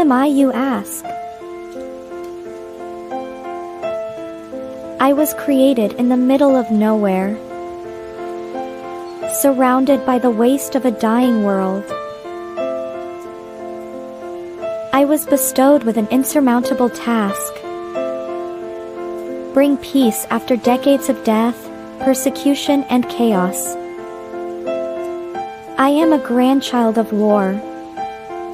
am I, you ask? I was created in the middle of nowhere, surrounded by the waste of a dying world. I was bestowed with an insurmountable task: bring peace after decades of death, persecution, and chaos. I am a grandchild of war,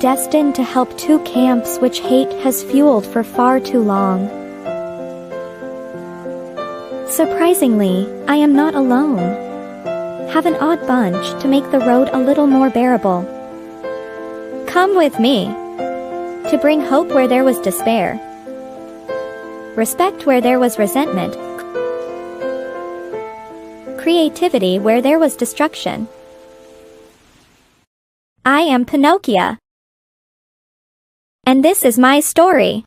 destined to help two camps which hate has fueled for far too long. Surprisingly, I am not alone. Have an odd bunch to make the road a little more bearable. Come with me, to bring hope where there was despair, respect where there was resentment, creativity where there was destruction. I am Pinocchio, and this is my story.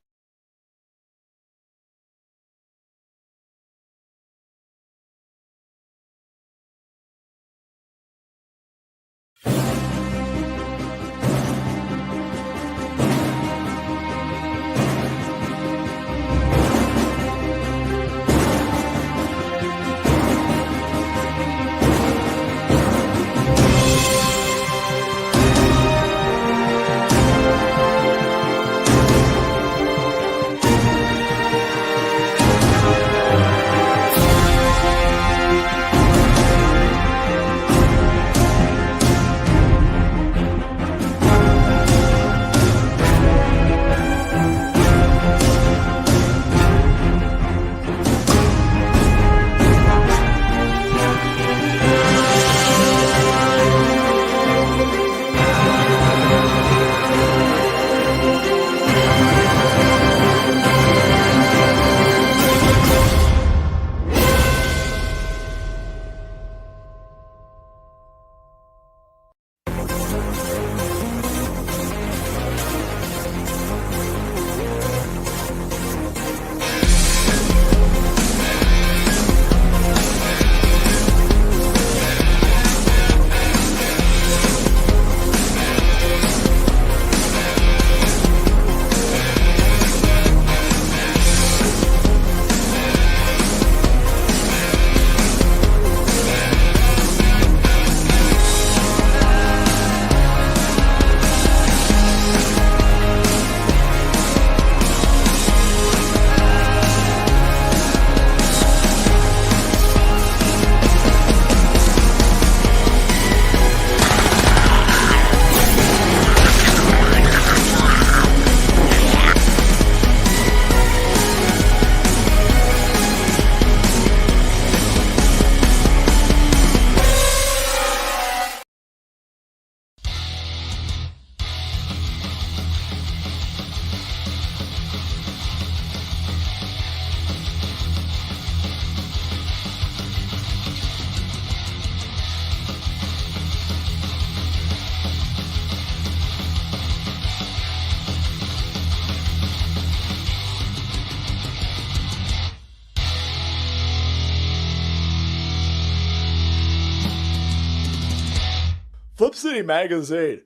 Flip City Magazine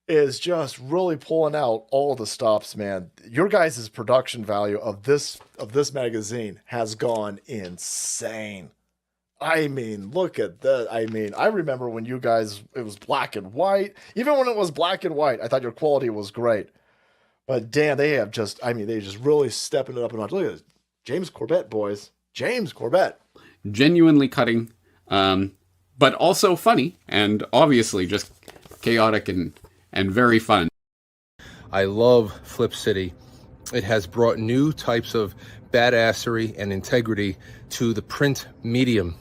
is just really pulling out all the stops, man. Your guys' production value of this magazine has gone insane. I mean, look at that. I mean, I remember when you guys, it was black and white. Even when it was black and white, I thought your quality was great. But damn, they have just, I mean, they just really stepping it up a notch. Look at this. James Corbett, boys. James Corbett. Genuinely cutting, but also funny, and obviously just chaotic and very fun. I love Flip City. It has brought new types of badassery and integrity to the print medium.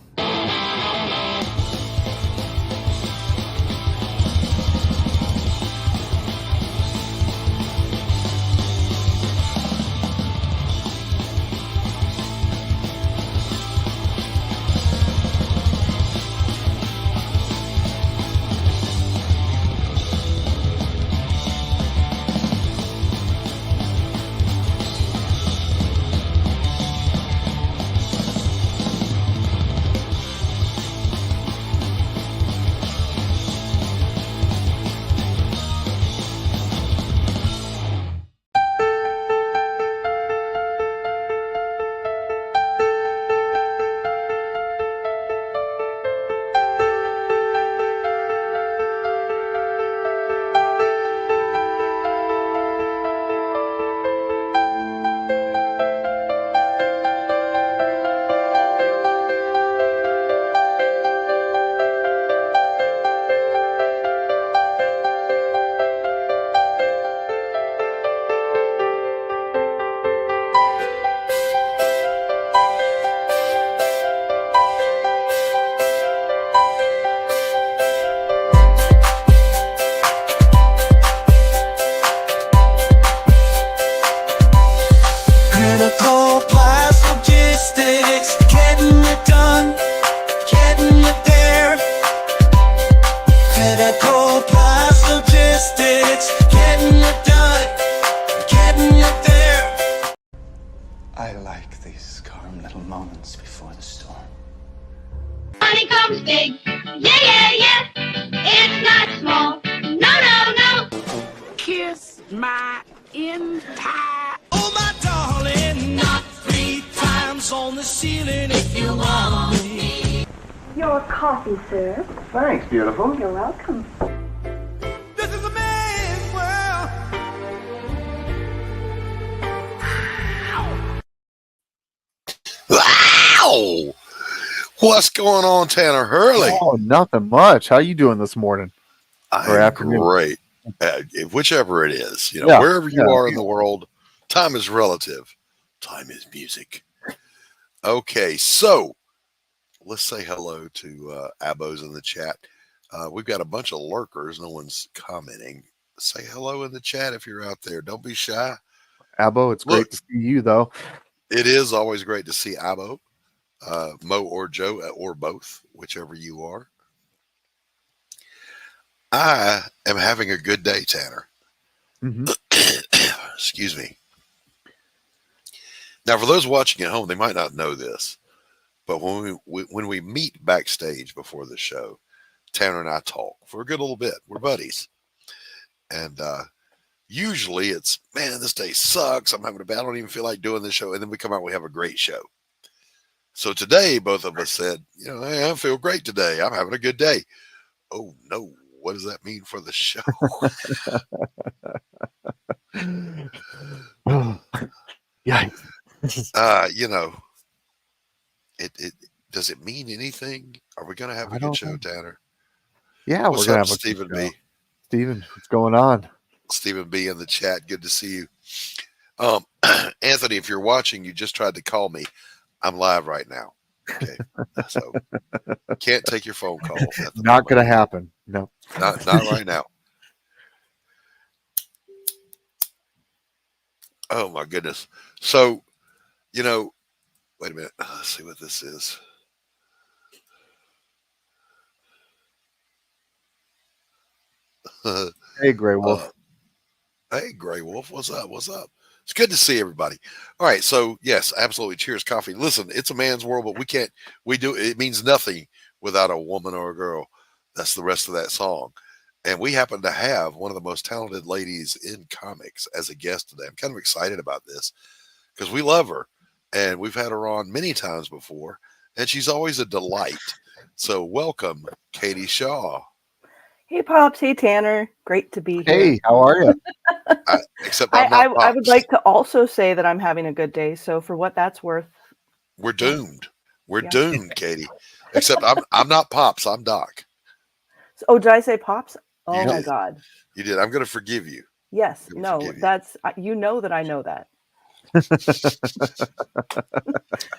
big. Yeah. It's not small. No. Kiss my entire. Oh, my darling, not 3 times on the ceiling if you want me. Your coffee, sir. Thanks, beautiful. You're welcome. This is a man's world. Wow! What's going on, Tanner Hurley? Oh, nothing much. How you doing this morning? I'm great. Whichever it is, wherever you are in the world, time is relative. Time is music. Okay, so let's say hello to Abos in the chat. We've got a bunch of lurkers. No one's commenting. Say hello in the chat if you're out there. Don't be shy. Abo, it's great to see you, though. It is always great to see Abo, Mo or Joe, or both, whichever you are. I am having a good day, Tanner. Mm-hmm. Excuse me. Now, for those watching at home, they might not know this, but when we meet backstage before the show, Tanner and I talk for a good little bit. We're buddies. And usually it's, man, this day sucks. I'm having a bad. I don't even feel like doing this show. And then we come out, we have a great show. So today, both of us said, hey, I feel great today. I'm having a good day. Oh, no. What does that mean for the show? Yeah. It does it mean anything? Are we going to have a good show, Tanner? Yeah, What's we're going up, to have Stephen B? Stephen, what's going on? Stephen B in the chat. Good to see you. Anthony, if you're watching, you just tried to call me. I'm live right now. Okay. So can't take your phone call. Not going to happen. No. Not right now. Oh my goodness. So, wait a minute. Let's see what this is. Hey, Gray Wolf. Hey, Gray Wolf. What's up? It's good to see everybody. All right. So yes, absolutely. Cheers, coffee. Listen, it's a man's world, but it means nothing without a woman or a girl. That's the rest of that song. And we happen to have one of the most talented ladies in comics as a guest today. I'm kind of excited about this because we love her and we've had her on many times before and she's always a delight. So welcome, Katie Shaw. Hey, Pops. Hey, Tanner. Great to be here. Hey, how are you? Except I would like to also say that I'm having a good day. So for what that's worth. We're doomed. We're doomed, Katie. Except I'm not Pops. I'm Doc. Oh, did I say Pops? Oh, You my did. God. You did. I'm going to forgive you. Yes. No, that's, that I know that.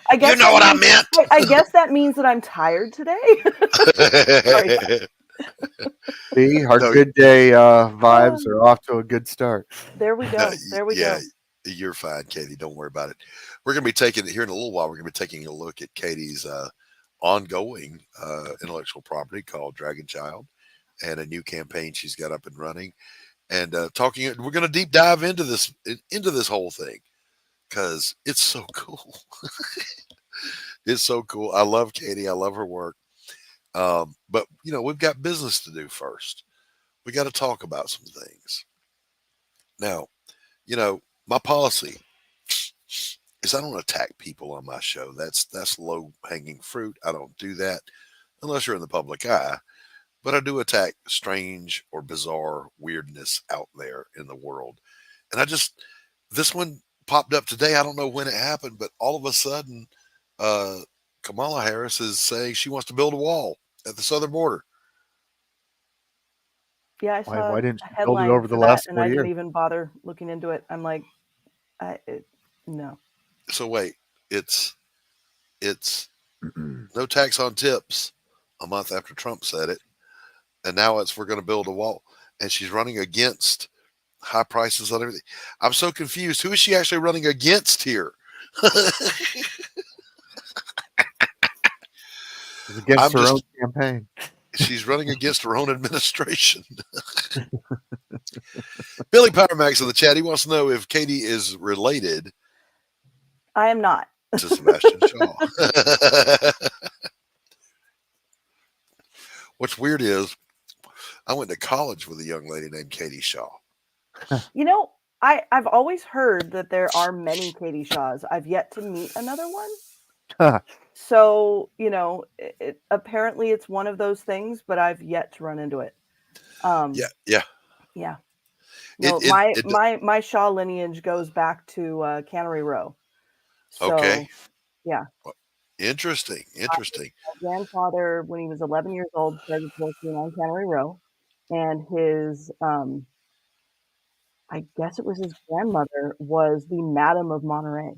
I guess what I meant. I guess that means that I'm tired today. Sorry. See, our good day vibes are off to a good start. There we go. There we go. You're fine, Katie. Don't worry about it. We're going to be taking here in a little while. We're going to be taking a look at Katie's ongoing intellectual property called DragonChild and a new campaign she's got up and running. And we're going to deep dive into this whole thing because it's so cool. It's so cool. I love Katie. I love her work. But we've got business to do first. We got to talk about some things. Now, my policy is I don't attack people on my show. That's low hanging fruit. I don't do that unless you're in the public eye, but I do attack strange or bizarre weirdness out there in the world. And this one popped up today. I don't know when it happened, but all of a sudden, Kamala Harris is saying she wants to build a wall at the southern border. Yeah, I saw why didn't a you build it headline over the for last that, and 4 I years? didn't even bother looking into it. I'm like, no. So wait, it's no tax on tips a month after Trump said it, and now we're going to build a wall, and she's running against high prices on everything. I'm so confused. Who is she actually running against here? Against her own campaign. She's running against her own administration. Billy Powermax in the chat. He wants to know if Katie is related. I am not. To Sebastian Shaw. What's weird is I went to college with a young lady named Katie Shaw. You know, I've always heard that there are many Katie Shaws. I've yet to meet another one. So, you know, apparently it's one of those things, but I've yet to run into it. Yeah. No, my Shaw lineage goes back to Cannery Row. So, okay. Yeah. Interesting. My grandfather, when he was 11 years old, started working on Cannery Row, and his, I guess it was his grandmother, was the Madam of Monterey.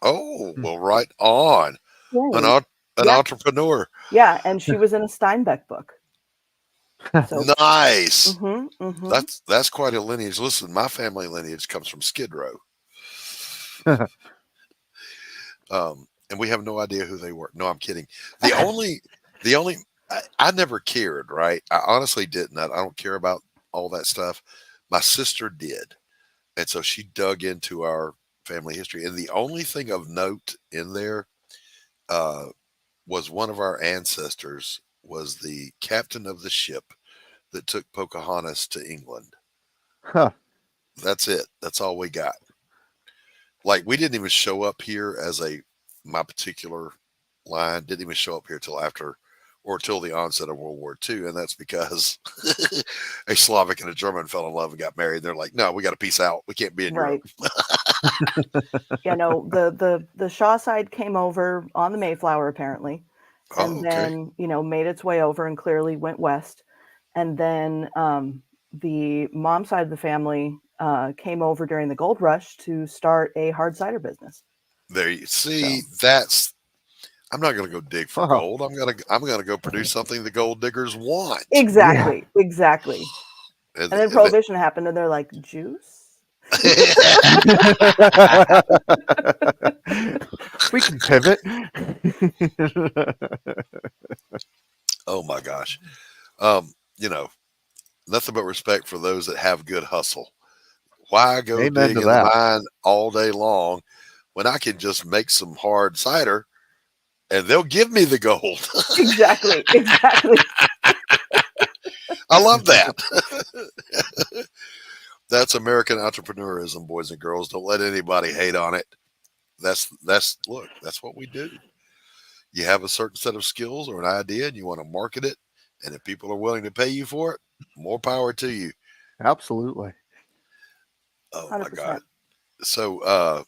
Oh, well, right on. Right. An entrepreneur. Yeah, and she was in a Steinbeck book. So, nice. That's quite a lineage. Listen, my family lineage comes from Skid Row. And we have no idea who they were. No, I'm kidding. I never cared, right? I honestly didn't. I don't care about all that stuff. My sister did. And so she dug into our family history. And the only thing of note in there was one of our ancestors was the captain of the ship that took Pocahontas to England. Huh. That's it. That's all we got. Like, we didn't even show up here as my particular line didn't even show up here till the onset of World War II. And that's because a Slavic and a German fell in love and got married. They're like, no, we got to peace out. We can't be in Europe. Yeah, no, the Shaw side came over on the Mayflower, apparently. And then, you know, made its way over and clearly went west. And then the mom side of the family came over during the gold rush to start a hard cider business. There you see, I'm not going to go dig for gold. I'm going to go produce something the gold diggers want. Exactly. And then Prohibition happened, and they're like, juice? We can pivot. Oh my gosh. You know, nothing but respect for those that have good hustle. Why go dig in the mine all day long when I can just make some hard cider and they'll give me the gold? Exactly. I love that. That's American entrepreneurism, boys and girls. Don't let anybody hate on it. That's what we do. You have a certain set of skills or an idea and you want to market it. And if people are willing to pay you for it, more power to you. Absolutely. Oh 100%. My God. So,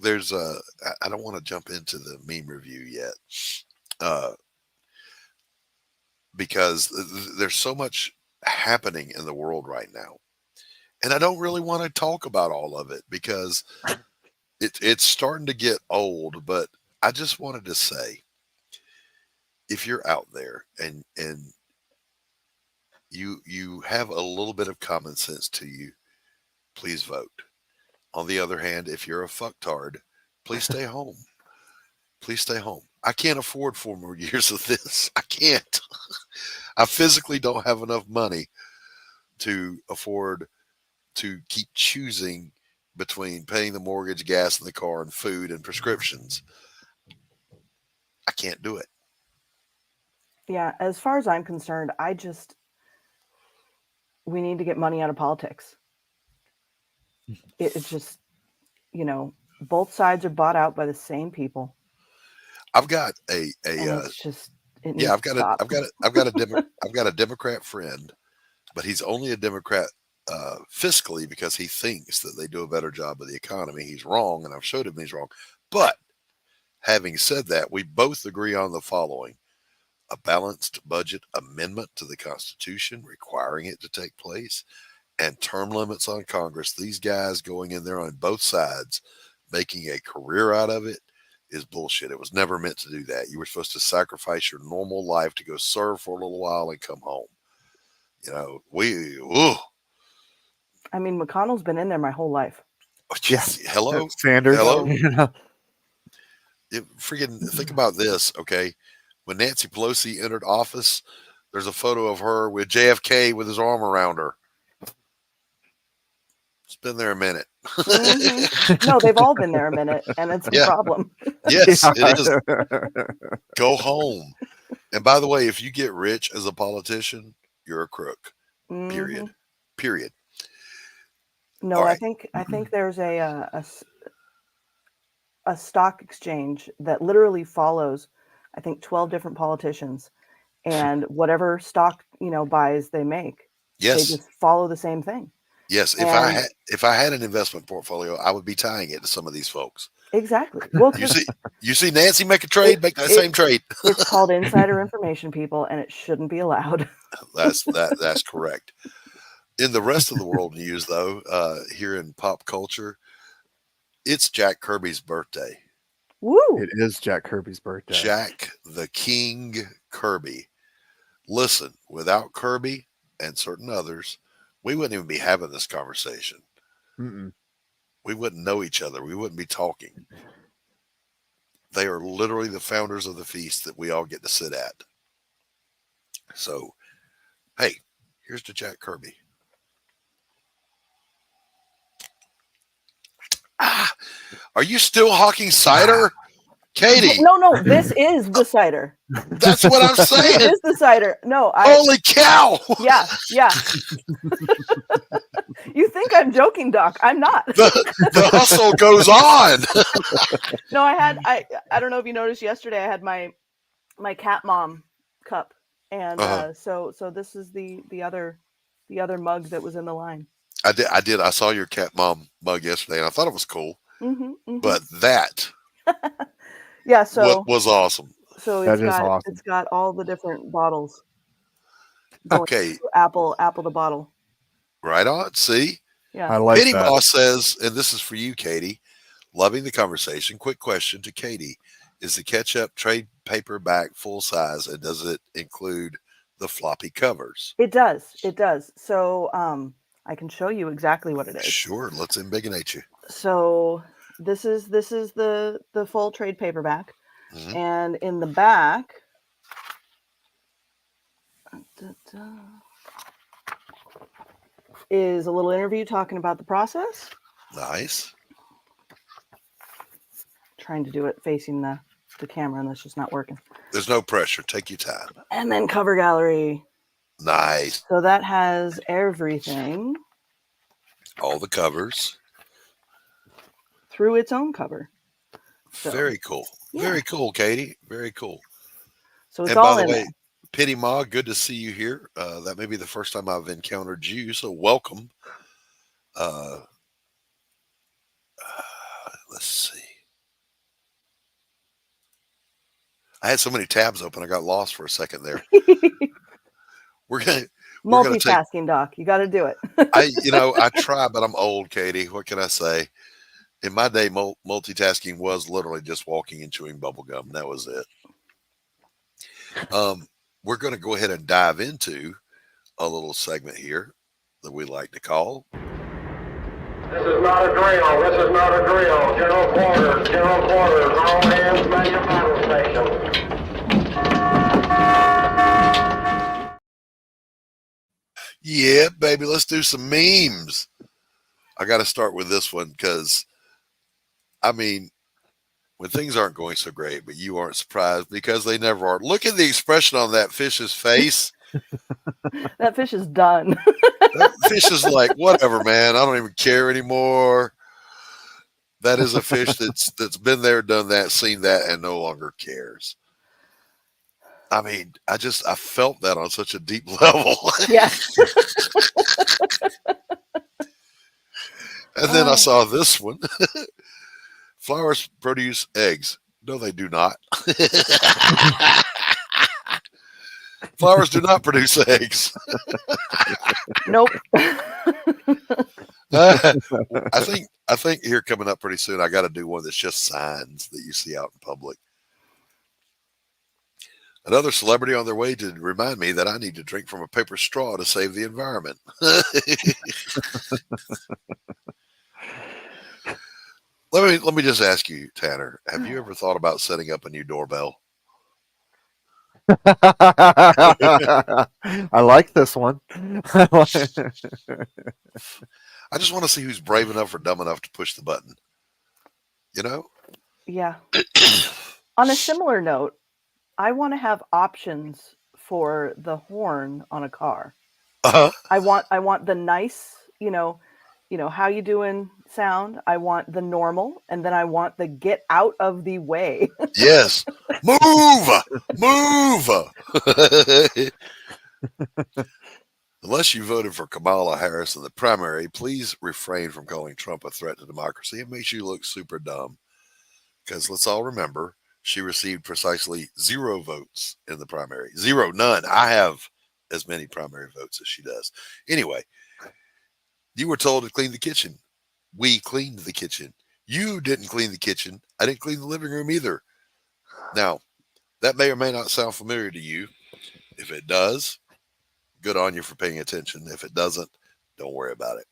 there's I don't want to jump into the meme review yet. Because there's so much happening in the world right now. And I don't really want to talk about all of it because it's starting to get old, but I just wanted to say, if you're out there and you have a little bit of common sense to you, please vote. On the other hand, if you're a fucktard, please stay home. Please stay home. I can't afford 4 more years of this. I can't. I physically don't have enough money to afford to keep choosing between paying the mortgage, gas in the car, and food and prescriptions. I can't do it. Yeah, as far as I'm concerned, we need to get money out of politics. It's just, you know, both sides are bought out by the same people. I've got I've got a Democrat friend, but he's only a Democrat fiscally because he thinks that they do a better job of the economy. He's wrong, and I've showed him he's wrong. But having said that, we both agree on the following: a balanced budget amendment to the Constitution requiring it to take place, and term limits on Congress. These guys going in there on both sides, making a career out of it, is bullshit. It was never meant to do that. You were supposed to sacrifice your normal life to go serve for a little while and come home. You know, I mean, McConnell's been in there my whole life. Yes. Hello, Sanders. Hello. Think about this, okay? When Nancy Pelosi entered office, there's a photo of her with JFK with his arm around her. It's been there a minute. Mm-hmm. No, they've all been there a minute, and it's a problem. Yes, it is. Go home. And by the way, if you get rich as a politician, you're a crook. Period. Mhm. Period. No, All I right. think there's a stock exchange that literally follows, I think, 12 different politicians, and whatever stock buys they make, they Yes. just follow the same thing. Yes. If I had an investment portfolio, I would be tying it to some of these folks. Exactly. Well, you see Nancy make a trade, make that same trade. It's called insider information, people, and it shouldn't be allowed. That's correct. In the rest of the world news, though, here in pop culture, it's Jack Kirby's birthday. Woo! It is Jack Kirby's birthday. Jack the King Kirby. Listen, without Kirby and certain others, we wouldn't even be having this conversation. Mm-mm. We wouldn't know each other. We wouldn't be talking. They are literally the founders of the feast that we all get to sit at. So, hey, here's to Jack Kirby. Are you still hawking cider? Katie. No, this is the cider. That's what I'm saying. This is the cider. No, holy cow. Yeah. You think I'm joking, Doc? I'm not. The hustle goes on. No, I don't know if you noticed yesterday. I had my cat mom cup, and so this is the other mug that was in the line. I did. I saw your cat mom mug yesterday, and I thought it was cool. Mm-hmm. But that, yeah, so was awesome. So awesome. It's got all the different bottles. Okay, apple to bottle. Right on. See, yeah. I like Penny that. Boss says, and this is for you, Katie. Loving the conversation. Quick question to Katie: is the Ketchup trade paperback full size, and does it include the floppy covers? It does. So I can show you exactly what it is. Sure. Let's embiggenate you. So this is the full trade paperback, and in the back, is a little interview talking about the process. Nice. Trying to do it facing the camera, and that's just not working. There's no pressure. Take your time. And then cover gallery. Nice. So that has everything. All the covers. Through its own cover. So, very cool. Yeah. Very cool, Katie. Very cool. So it's all in there. By the way, Pity Ma, good to see you here. That may be the first time I've encountered you, so welcome. Let's see. I had so many tabs open, I got lost for a second there. We're gonna multitasking, Doc. You got to do it. I try, but I'm old, Katie. What can I say? In my day, multitasking was literally just walking and chewing bubble gum. That was it. We're going to go ahead and dive into a little segment here that we like to call. This is not a drill. This is not a drill. General quarters. All hands, man your battle station. Yeah, baby, let's do some memes. I got to start with this one because, when things aren't going so great, but you aren't surprised because they never are. Look at the expression on that fish's face. That fish is done. That fish is like, whatever, man. I don't even care anymore. That is a fish that's been there, done that, seen that, and no longer cares. I felt that on such a deep level. Yeah. And then I saw this one. Flowers produce eggs. No, they do not. Flowers do not produce eggs. Nope. I think here coming up pretty soon, I got to do one that's just signs that you see out in public. Another celebrity on their way to remind me that I need to drink from a paper straw to save the environment. Let me just ask you, Tanner, have you ever thought about setting up a new doorbell? I like this one. I just want to see who's brave enough or dumb enough to push the button. Yeah. On a similar note, I want to have options for the horn on a car. Uh-huh. I want the nice, how you doing sound. I want the normal, and then I want the get out of the way. Yes. Move. Unless you voted for Kamala Harris in the primary, please refrain from calling Trump a threat to democracy. It makes you look super dumb. Because let's all remember, she received precisely 0 votes in the primary. 0, none. I have as many primary votes as she does. Anyway, you were told to clean the kitchen. We cleaned the kitchen. You didn't clean the kitchen. I didn't clean the living room either. Now, that may or may not sound familiar to you. If it does, good on you for paying attention. If it doesn't, don't worry about it.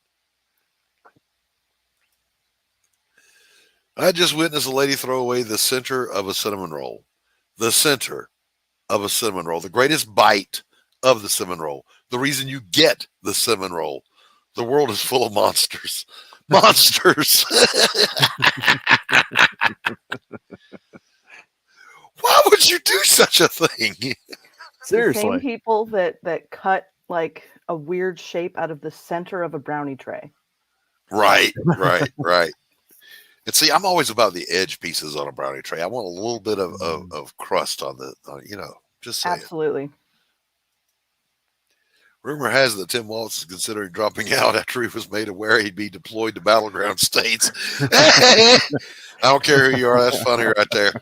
I just witnessed a lady throw away the center of a cinnamon roll. The center of a cinnamon roll. The greatest bite of the cinnamon roll. The reason you get the cinnamon roll. The world is full of monsters. Monsters. Why would you do such a thing? Seriously. The same people that cut like a weird shape out of the center of a brownie tray. Right. And see, I'm always about the edge pieces on a brownie tray. I want a little bit of crust on just saying. Absolutely. Rumor has it that Tim Walz is considering dropping out after he was made aware he'd be deployed to battleground states. I don't care who you are. That's funny right there.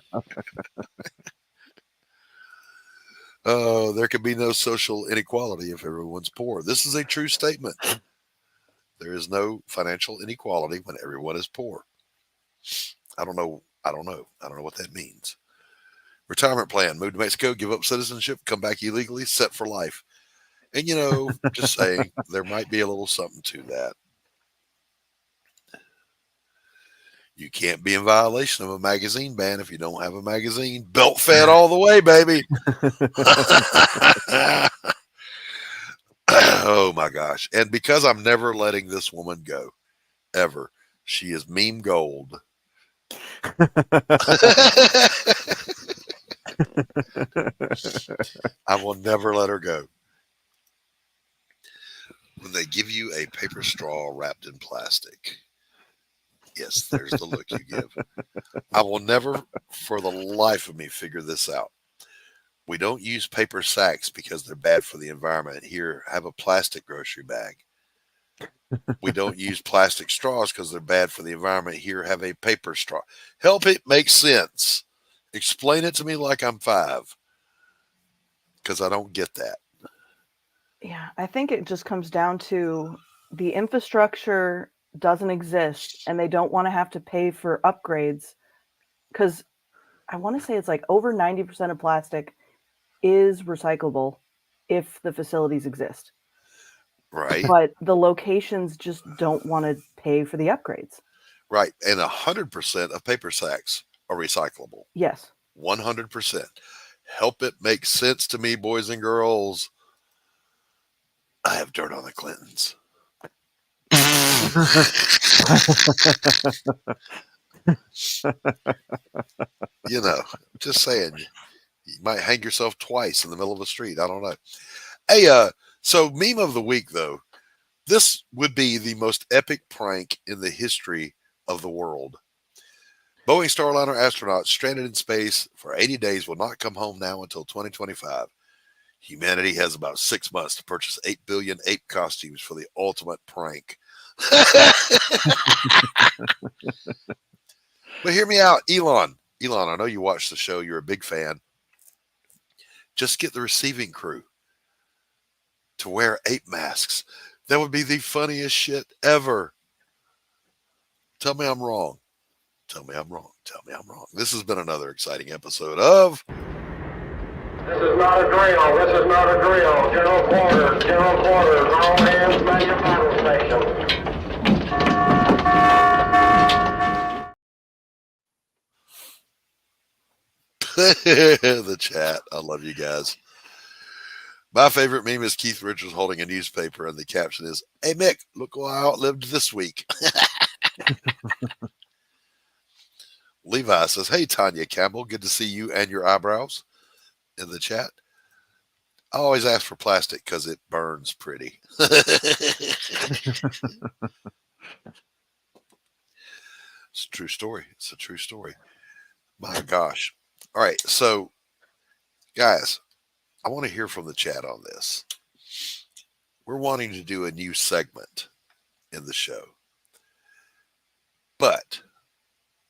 There can be no social inequality if everyone's poor. This is a true statement. There is no financial inequality when everyone is poor. I don't know what that means. Retirement plan. Move to Mexico, give up citizenship, come back illegally, set for life. And, just saying, there might be a little something to that. You can't be in violation of a magazine ban if you don't have a magazine. Belt fed all the way, baby. Oh, my gosh. And because I'm never letting this woman go, ever, she is meme gold. I will never let her go. When they give you a paper straw wrapped in plastic, yes, there's the look you give. I will never, for the life of me, figure this out. We don't use paper sacks because they're bad for the environment. Here, have a plastic grocery bag. We don't use plastic straws because they're bad for the environment. Here, have a paper straw. Help it make sense. Explain it to me like I'm 5. Because I don't get that. Yeah, I think it just comes down to the infrastructure doesn't exist and they don't want to have to pay for upgrades. Because I want to say it's like over 90% of plastic is recyclable if the facilities exist. Right. But the locations just don't want to pay for the upgrades. Right. And 100% of paper sacks are recyclable. Yes. 100%. Help it make sense to me, boys and girls. I have dirt on the Clintons. Just saying. You might hang yourself twice in the middle of the street. I don't know. Hey, so meme of the week, though. This would be the most epic prank in the history of the world. Boeing Starliner astronauts stranded in space for 80 days will not come home now until 2025. Humanity has about 6 months to purchase 8 billion ape costumes for the ultimate prank. But hear me out, Elon. Elon, I know you watch the show. You're a big fan. Just get the receiving crew to wear ape masks. That would be the funniest shit ever. Tell me I'm wrong. Tell me I'm wrong. Tell me I'm wrong. This has been another exciting episode of... This is not a drill. This is not a drill. General quarters. General quarters. All hands back to battle station. The chat. I love you guys. My favorite meme is Keith Richards holding a newspaper, and the caption is, "Hey, Mick, look who I outlived this week." Levi says, "Hey, Tanya Campbell, good to see you and your eyebrows. in the chat. I always ask for plastic because it burns pretty. It's a true story. It's a true story. My gosh. All right. So, guys, I want to hear from the chat on this. We're wanting to do a new segment in the show, but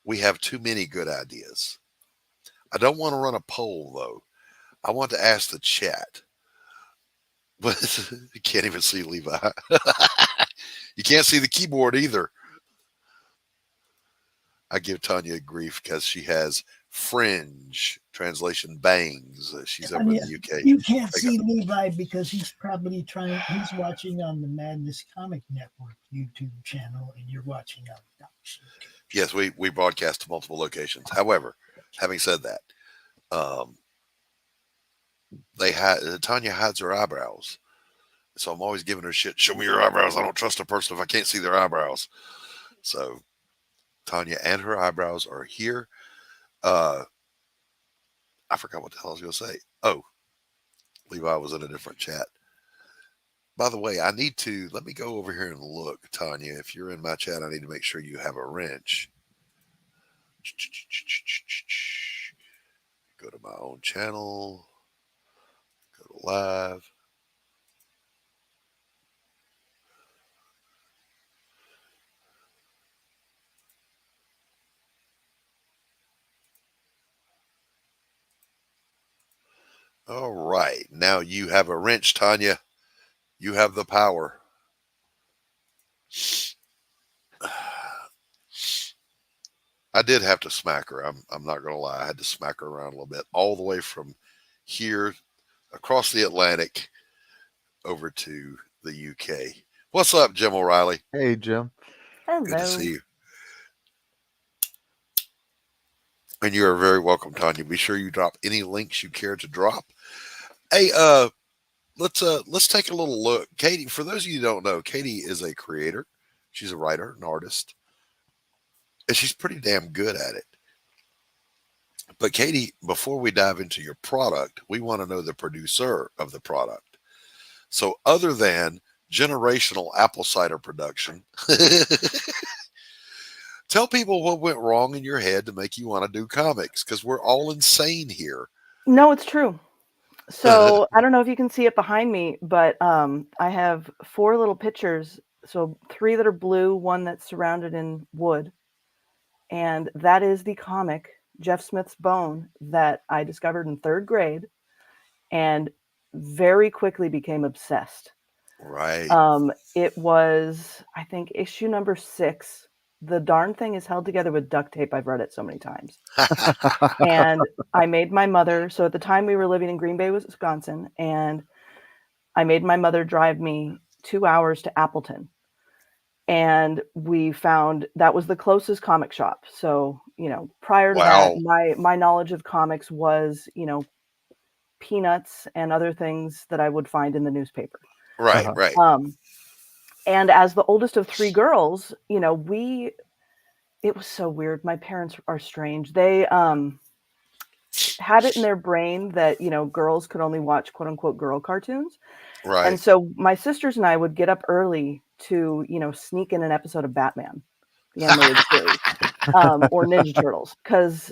we have too many good ideas. I don't want to run a poll, though. I want to ask the chat. But you can't even see Levi. You can't see the keyboard either. I give Tanya grief because she has fringe translation bangs. She's over in the UK. You can't see Levi because he's probably he's watching on the Madness Comic Network YouTube channel, and you're watching on Doc's YouTube. Yes, we broadcast to multiple locations. However, having said that, Tanya hides her eyebrows. So I'm always giving her shit. Show me your eyebrows. I don't trust a person if I can't see their eyebrows. So Tanya and her eyebrows are here. I forgot what the hell I was going to say. Oh, Levi was in a different chat. By the way, let me go over here and look, Tanya. If you're in my chat, I need to make sure you have a wrench. Go to my own channel. Go to live. All right. Now you have a wrench, Tanya. You have the power. I did have to smack her. I'm not going to lie. I had to smack her around a little bit, all the way from here across the Atlantic over to the UK. What's up, Jim O'Reilly? Hey, Jim. Hello. Good to see you. And you are very welcome, Tanya. Be sure you drop any links you care to drop. Hey, let's take a little look. Katie, for those of you who don't know, Katie is a creator. She's a writer, an artist, and she's pretty damn good at it. But Katie, before we dive into your product, we want to know the producer of the product. So other than generational apple cider production, tell people what went wrong in your head to make you want to do comics, because we're all insane here. No, it's true. So I don't know if you can see it behind me, but I have 4 little pictures. So 3 that are blue, 1 that's surrounded in wood. And that is the comic, Jeff Smith's Bone, that I discovered in 3rd grade and very quickly became obsessed. Right. It was, I think, issue number 6. The darn thing is held together with duct tape. I've read it so many times. And I made my mother, so at the time we were living in Green Bay, Wisconsin, and I made my mother drive me 2 hours to Appleton. And we found that was the closest comic shop. So, prior to that, my knowledge of comics was, Peanuts and other things that I would find in the newspaper. Right, right. And as the oldest of 3 girls, it was so weird. My parents are strange. They had it in their brain that, girls could only watch quote unquote girl cartoons. Right. And so my sisters and I would get up early to, sneak in an episode of Batman, the animated series, or Ninja Turtles. Because,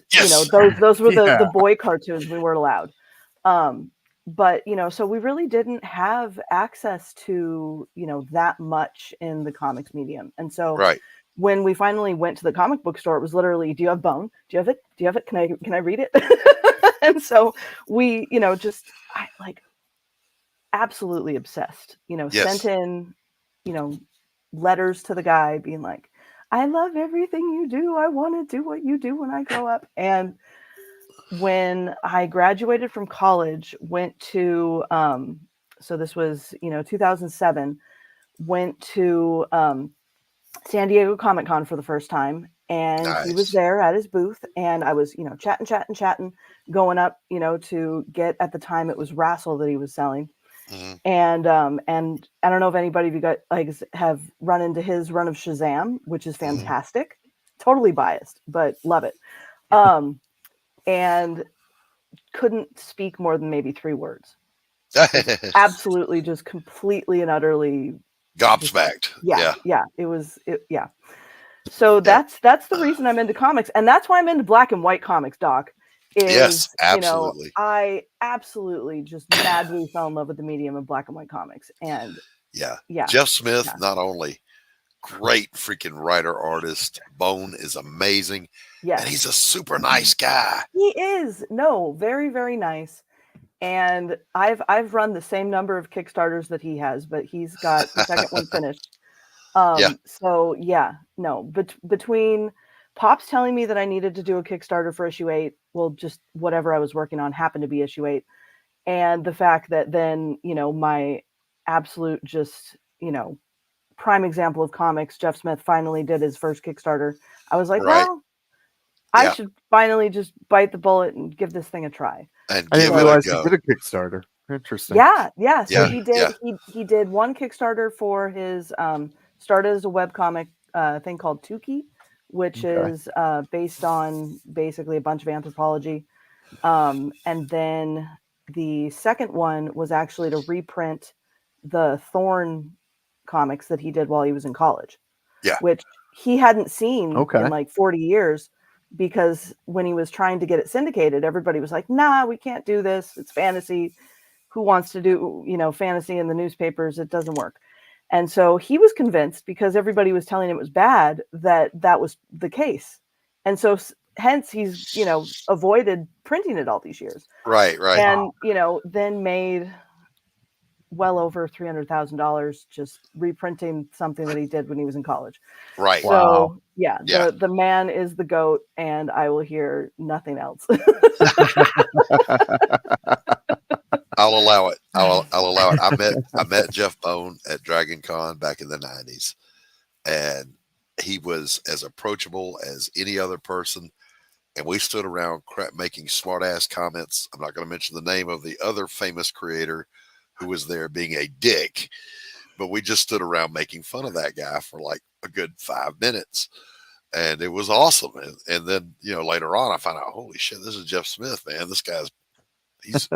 those were the boy cartoons we weren't allowed. But, so we really didn't have access to, that much in the comics medium. And so when we finally went to the comic book store, it was literally, do you have Bone? Do you have it? Do you have it? Can I read it? And so we, absolutely obsessed, sent in, letters to the guy being like, I love everything you do. I want to do what you do when I grow up. And when I graduated from college, went to, so this was, 2007, went to San Diego Comic Con for the first time. And he was there at his booth. And I was, chatting, going up, to get, at the time, it was Rosales that he was selling. Mm-hmm. And I don't know if anybody of you have run into his run of Shazam, which is fantastic. Mm-hmm. Totally biased, but love it. And couldn't speak more than maybe 3 words. Absolutely, just completely and utterly gobsmacked. Yeah. Yeah. So that's the reason I'm into comics, and that's why I'm into black and white comics, Doc. Yes, absolutely. I absolutely just madly fell in love with the medium of black and white comics, and yeah. Yeah. Jeff Smith, not only great freaking writer artist, Bone is amazing. Yes. And he's a super nice guy. He is. No, very, very nice. And I've run the same number of Kickstarters that he has, but he's got the second one finished. So yeah, no, but between Pops telling me that I needed to do a Kickstarter for issue 8, well, just whatever I was working on happened to be issue 8. And the fact that then, my absolute just, prime example of comics, Jeff Smith finally did his first Kickstarter. I was like, well, I should finally just bite the bullet and give this thing a try. And I didn't realize he did a Kickstarter. Interesting. Yeah. So he did one Kickstarter for his started as a webcomic thing called Toking, which is based on basically a bunch of anthropology. And then the second one was actually to reprint the Thorn comics that he did while he was in college. Yeah. Which he hadn't seen in like 40 years, because when he was trying to get it syndicated, everybody was like, nah, we can't do this. It's fantasy. Who wants to do, fantasy in the newspapers? It doesn't work. And so he was convinced, because everybody was telling him it was bad, that was the case. And so hence he's, avoided printing it all these years. Right. And, then made well over $300,000 just reprinting something that he did when he was in college. Right. So the man is the GOAT, and I will hear nothing else. I'll allow it. I'll allow it. I met Jeff Bone at DragonCon back in the 90s, and he was as approachable as any other person. And we stood around making smart ass comments. I'm not going to mention the name of the other famous creator who was there being a dick, but we just stood around making fun of that guy for like a good 5 minutes. And it was awesome. And then, later on I found out, holy shit, this is Jeff Smith, man. This guy's, he's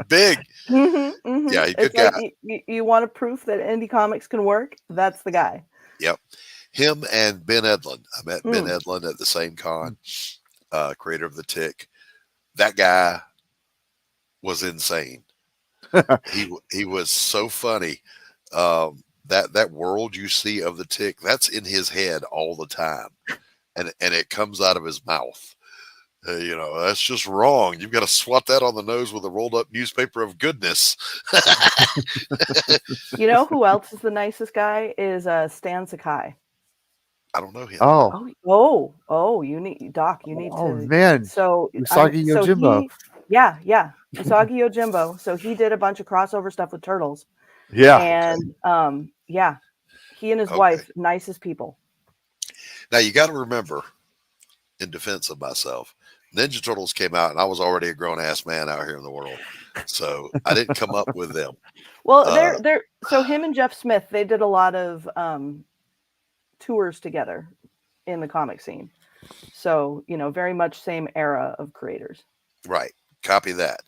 big. Yeah, he's a good guy. Like you want a proof that indie comics can work? That's the guy. Yep. Him and Ben Edlund. I met Ben Edlund at the same con, creator of The Tick. That guy was insane. He was so funny. That world you see of The Tick, that's in his head all the time, and it comes out of his mouth. That's just wrong. You've got to swat that on the nose with a rolled up newspaper of goodness. Who else is the nicest guy is Stan Sakai. I don't know him. Oh, you need Doc. You need to. Oh man. So Usagi Yojimbo. Yeah. Usagi Yojimbo. So he did a bunch of crossover stuff with Turtles. Yeah. And he and his wife, nicest people. Now you got to remember, in defense of myself, Ninja Turtles came out and I was already a grown ass man out here in the world. So I didn't come up with them. Well, so him and Jeff Smith, they did a lot of tours together in the comic scene. So, very much same era of creators. Right. Copy that.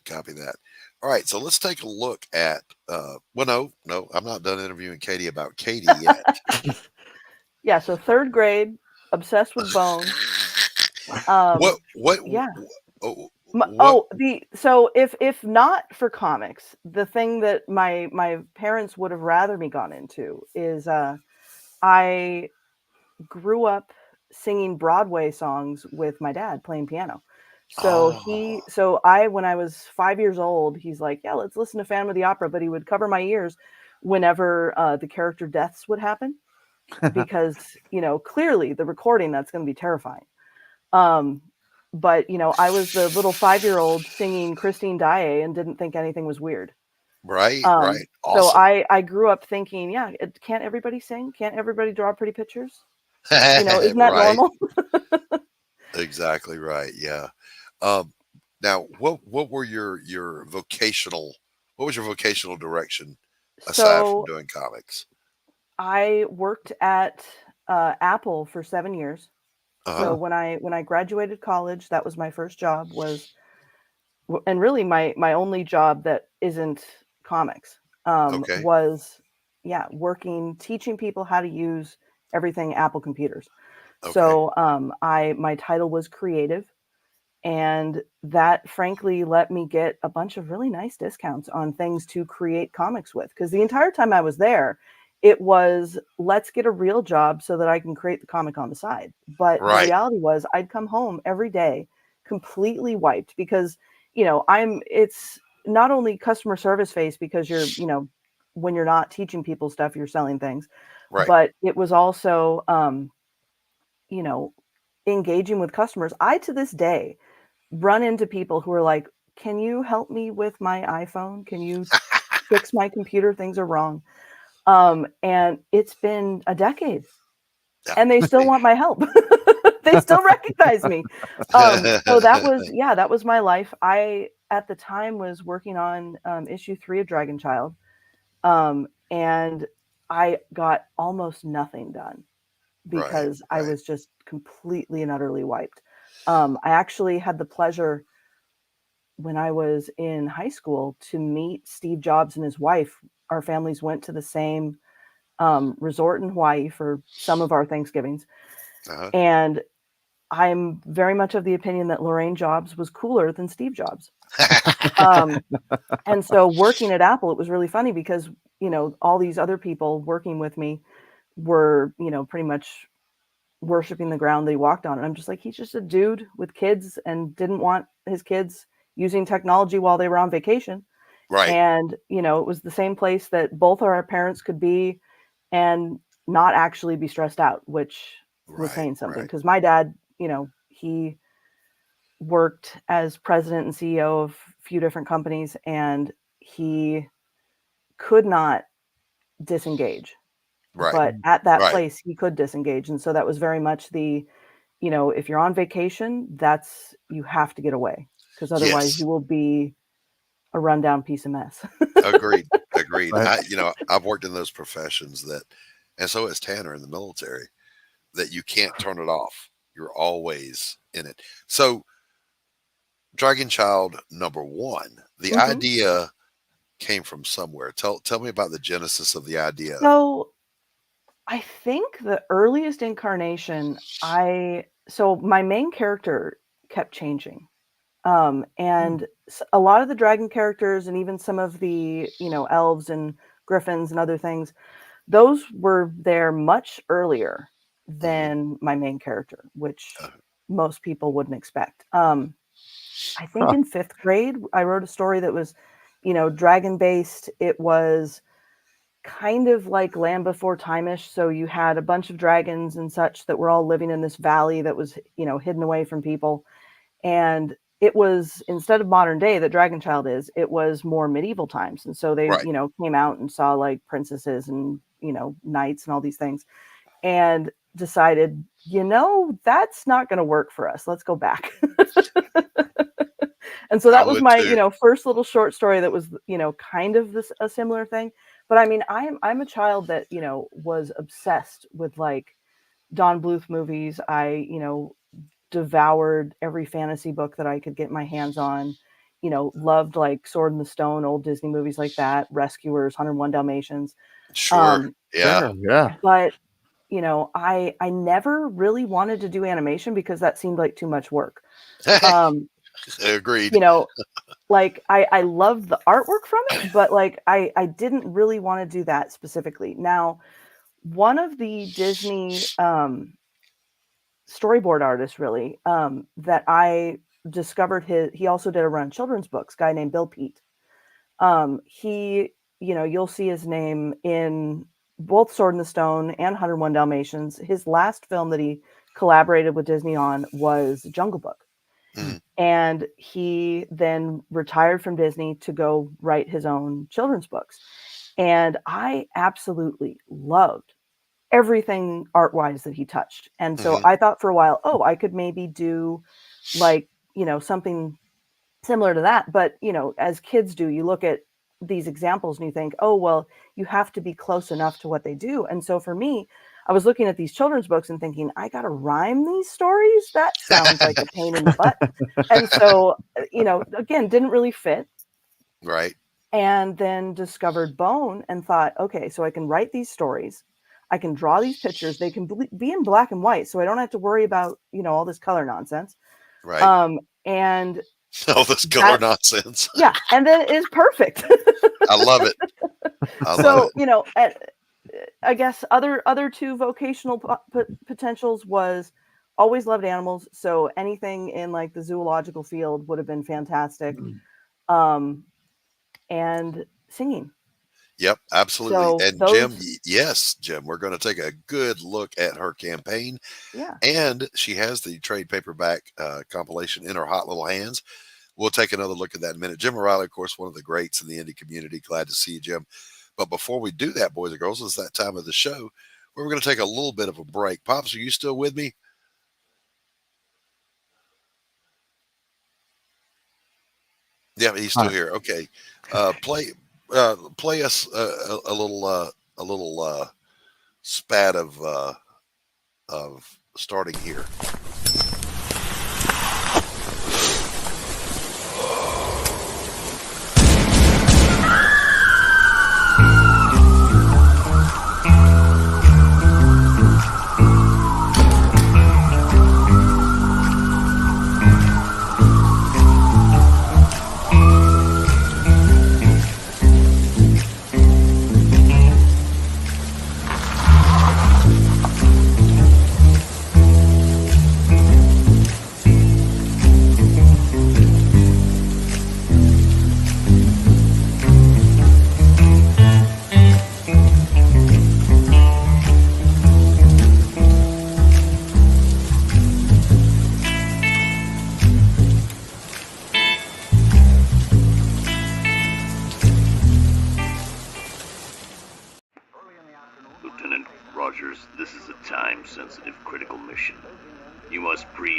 All right. So let's take a look at, no, I'm not done interviewing Katie about Katie yet. Yeah. So 3rd grade, obsessed with Bone. Yeah. So if not for comics, the thing that my parents would have rather me gone into is I grew up singing Broadway songs with my dad playing piano. So when I was 5 years old, he's like, yeah, let's listen to Phantom of the Opera, but he would cover my ears whenever the character deaths would happen, because clearly the recording, that's going to be terrifying. But I was the little 5-year-old singing Christine Daae and didn't think anything was weird. Right. Awesome. So I grew up thinking, can't everybody sing? Can't everybody draw pretty pictures? Isn't that normal? Exactly right. Yeah. Now, what were your vocational? What was your vocational direction aside from doing comics? I worked at Apple for 7 years. So when I graduated college, that was my first job, was and really my only job that isn't comics Okay. was working, teaching people how to use everything Apple computers. Okay. So my title was creative, and that frankly let me get a bunch of really nice discounts on things to create comics with, because the entire time I was there, it was, let's get a real job so that I can create the comic on the side. But the Right. reality was I'd come home every day completely wiped, because it's not only customer service face, because you're when you're not teaching people stuff, you're selling things, Right. but it was also engaging with customers. I to this day run into people who are like, can you help me with my iPhone? Can you fix my computer? Things are wrong. And it's been a decade, and they still want my help. They still recognize me. So that was my life. I, at the time, was working on issue 3 of DragonChild. And I got almost nothing done because I was just completely and utterly wiped. I actually had the pleasure, when I was in high school, to meet Steve Jobs and his wife. Our families went to the same resort in Hawaii for some of our Thanksgivings. And I'm very much of the opinion that Lorraine Jobs was cooler than Steve Jobs. And so working at Apple, it was really funny because, all these other people working with me were, pretty much worshiping the ground they walked on. And I'm just like, he's just a dude with kids and didn't want his kids using technology while they were on vacation. Right. And, it was the same place that both of our parents could be and not actually be stressed out, which was saying something. Because my dad, he worked as president and CEO of a few different companies, and he could not disengage. Right. But at that place, he could disengage. And so that was very much the, if you're on vacation, you have to get away, because otherwise you will be a rundown piece of mess. Agreed. I've worked in those professions and so has Tanner in the military, that you can't turn it off. You're always in it. So DragonChild #1, the idea came from somewhere. Tell me about the genesis of the idea. So I think the earliest incarnation, so my main character kept changing. And a lot of the dragon characters, and even some of the, elves and griffins and other things, those were there much earlier than my main character, which most people wouldn't expect. I think in 5th grade, I wrote a story that was, dragon based. It was kind of like Land Before Time-ish. So you had a bunch of dragons and such that were all living in this valley that was, hidden away from people. And it was, instead of modern day that DragonChild it was more medieval times. And so they, came out and saw like princesses and, knights and all these things, and decided, that's not going to work for us. Let's go back. And so that was my, first little short story that was, kind of a similar thing. But I mean, I'm a child that, was obsessed with like Don Bluth movies. I, devoured every fantasy book that I could get my hands on, loved like Sword in the Stone, old Disney movies like that, Rescuers, 101 Dalmatians. Sure. Yeah. But, I never really wanted to do animation because that seemed like too much work. Agreed. Like I loved the artwork from it, but like I didn't really want to do that specifically. Now, one of the Disney storyboard artists really that I discovered, he also did a run of children's books, guy named Bill Pete. He, you'll see his name in both Sword in the Stone and 101 Dalmatians. His last film that he collaborated with Disney on was Jungle Book. And he then retired from Disney to go write his own children's books. And I absolutely loved everything art-wise that he touched. And so I thought for a while, I could maybe do like, something similar to that. But, as kids do, you look at these examples and you think, oh, well, you have to be close enough to what they do. And so for me, I was looking at these children's books and thinking, I got to rhyme these stories? That sounds like a pain in the butt. And so, again, didn't really fit. Right. And then discovered Bone and thought, okay, so I can write these stories. I can draw these pictures. They can be in black and white. So I don't have to worry about, all this color nonsense. Right. And all this color nonsense. Yeah. And then it is perfect. I love it. I guess other two vocational potentials was always loved animals. So anything in like the zoological field would have been fantastic. And singing. Yep, absolutely. So and Jim, we're going to take a good look at her campaign. Yeah. And she has the trade paperback compilation in her hot little hands. We'll take another look at that in a minute. Jim O'Reilly, of course, one of the greats in the indie community. Glad to see you, Jim. But before we do that, boys and girls, it's that time of the show where we're going to take a little bit of a break. Pops, are you still with me? Yeah, he's still here. Okay. Play us a little spat of starting here.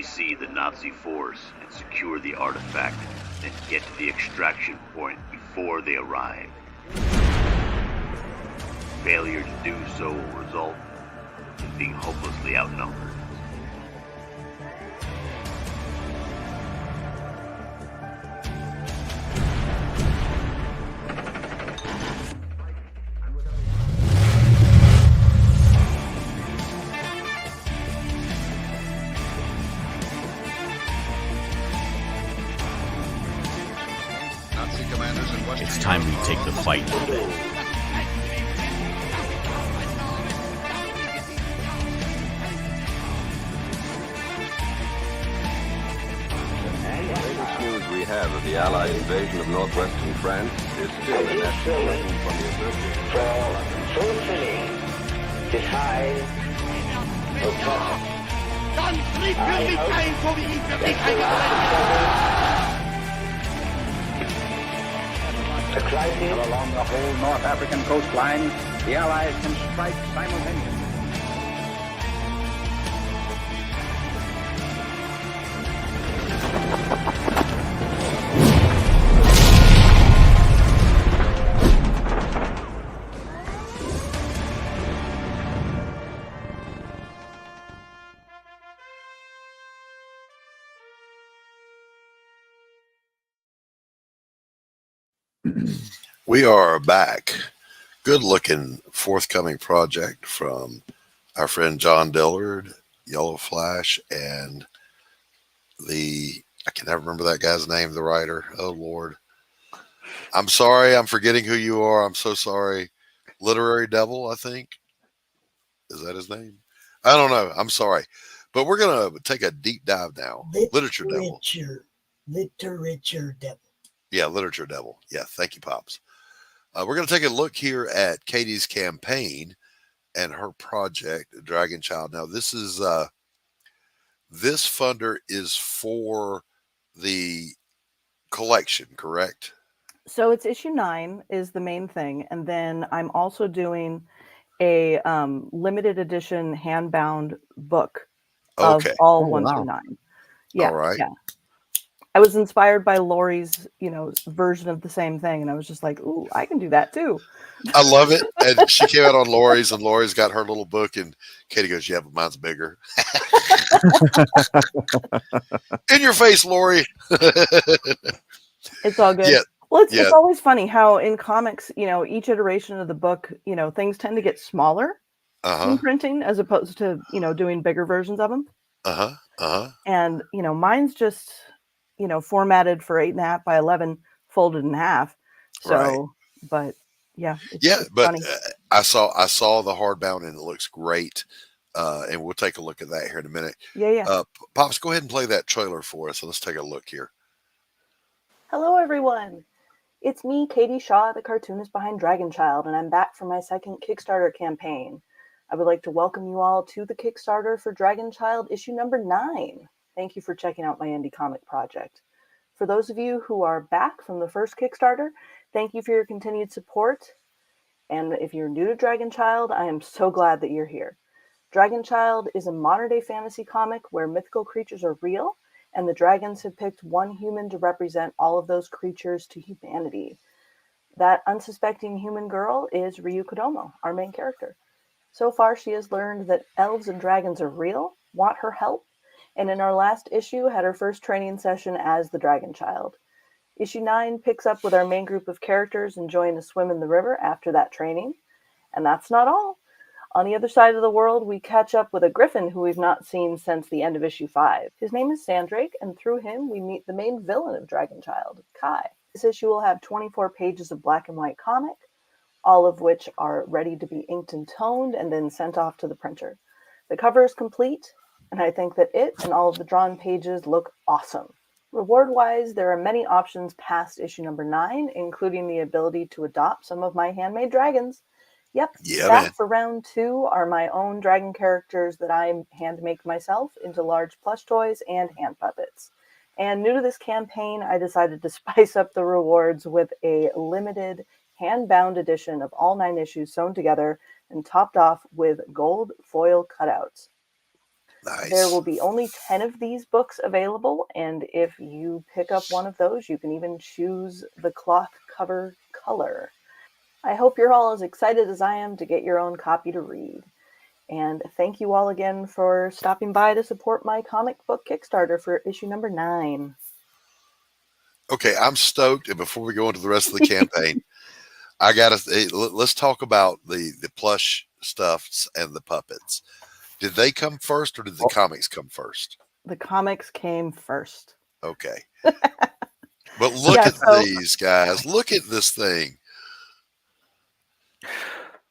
See the Nazi force and secure the artifact, then get to the extraction point before they arrive. Failure to do so will result in being hopelessly outnumbered. It's time we take the fight. News we have of the Allied invasion of northwestern France is still an escalation from the assertion. For fulfilling this high objective. Along the whole North African coastline, the Allies can strike simultaneously. We are back. Good looking forthcoming project from our friend John Dillard, Yellow Flash, and I can never remember that guy's name, the writer. Oh Lord. I'm sorry, I'm forgetting who you are. I'm so sorry. Literary Devil, I think. Is that his name? I don't know. I'm sorry. But we're gonna take a deep dive now. Literature Devil. Literature Devil. Yeah, Literature Devil. Yeah, thank you, Pops. We're going to take a look here at Katie's campaign and her project, DragonChild. Now, this is this funder is for the collection, correct? So it's issue 9 is the main thing, and then I'm also doing a limited edition hand-bound book of all 1 through 9. Yeah, all right. Yeah. I was inspired by Laurie's, version of the same thing, and I was just like, "Ooh, I can do that too." I love it. And she came out on Laurie's, and Laurie's got her little book, and Katie goes, "Yeah, but mine's bigger." In your face, Laurie. It's all good. Yeah. Well, it's always funny how in comics, each iteration of the book, things tend to get smaller in printing as opposed to, doing bigger versions of them. And, mine's just, formatted for 8.5 by 11, folded in half. So, but yeah. It's but funny. I saw the hardbound, and it looks great. And we'll take a look at that here in a minute. Yeah. Pops, go ahead and play that trailer for us. Let's take a look here. Hello, everyone. It's me, Katie Shaw, the cartoonist behind DragonChild, and I'm back for my second Kickstarter campaign. I would like to welcome you all to the Kickstarter for DragonChild issue number 9. Thank you for checking out my indie comic project. For those of you who are back from the first Kickstarter, thank you for your continued support. And if you're new to DragonChild, I am so glad that you're here. DragonChild is a modern-day fantasy comic where mythical creatures are real, and the dragons have picked one human to represent all of those creatures to humanity. That unsuspecting human girl is Ryu Kodomo, our main character. So far, she has learned that elves and dragons are real, want her help, and in our last issue had her first training session as the DragonChild. Issue 9 picks up with our main group of characters enjoying a swim in the river after that training. And that's not all. On the other side of the world, we catch up with a griffin who we've not seen since the end of issue 5. His name is Sandrake, and through him we meet the main villain of DragonChild, Kai. This issue will have 24 pages of black and white comic, all of which are ready to be inked and toned and then sent off to the printer. The cover is complete, and I think that it and all of the drawn pages look awesome. Reward-wise, there are many options past issue number 9, including the ability to adopt some of my handmade dragons. Yep, that for round 2 are my own dragon characters that I hand make myself into large plush toys and hand puppets. And new to this campaign, I decided to spice up the rewards with a limited hand-bound edition of all 9 issues sewn together and topped off with gold foil cutouts. Nice. There will be only 10 of these books available, and if you pick up one of those, you can even choose the cloth cover color. I hope you're all as excited as I am to get your own copy to read. And thank you all again for stopping by to support my comic book Kickstarter for issue number 9. Okay, I'm stoked. And before we go into the rest of the campaign, let's talk about the plush stuffs and the puppets. Did they come first, or did the comics come first? The comics came first. Okay. But look at these guys. Look at this thing.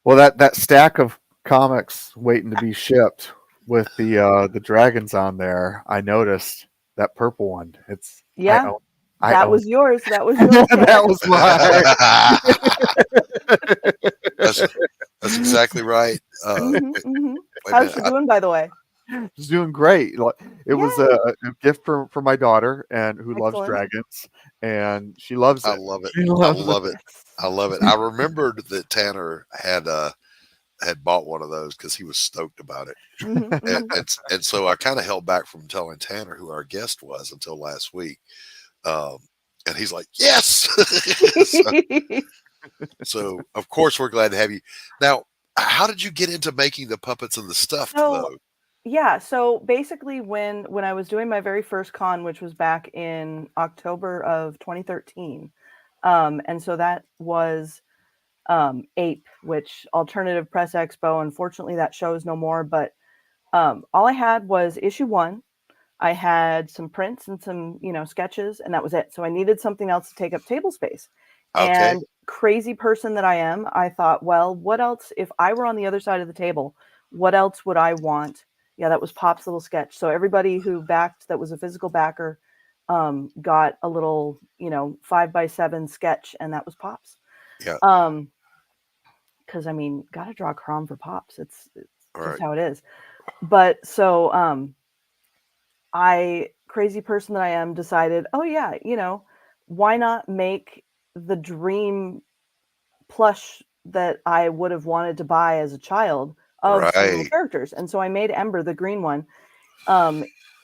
Well, that stack of comics waiting to be shipped with the dragons on there, I noticed that purple one. It's that was yours. That was yours. That was mine. That's exactly right. How's she doing, by the way? She's doing great. It was a gift for my daughter, and who loves dragons, and she loves it. I love it. I love it. I remembered that Tanner had bought one of those because he was stoked about it, and so I kind of held back from telling Tanner who our guest was until last week, and he's like, "Yes!" so of course we're glad to have you. Now, how did you get into making the puppets and the stuff, though? Yeah, so basically when I was doing my very first con, which was back in October of 2013, and so that was APE, which Alternative Press Expo. Unfortunately, that show is no more, but all I had was issue 1. I had some prints and some, sketches, and that was it. So I needed something else to take up table space. Okay. And crazy person that I am, I thought, well, what else, if I were on the other side of the table, what else would I want? Yeah, that was Pop's little sketch. So everybody who backed, that was a physical backer, got a little, 5x7 sketch, and that was Pop's. Yeah. Because gotta draw Crom for Pops. It's just how it is. But so, crazy person that I am, decided, oh yeah, why not make the dream plush that I would have wanted to buy as a child of some little characters. And so I made Ember, the green one,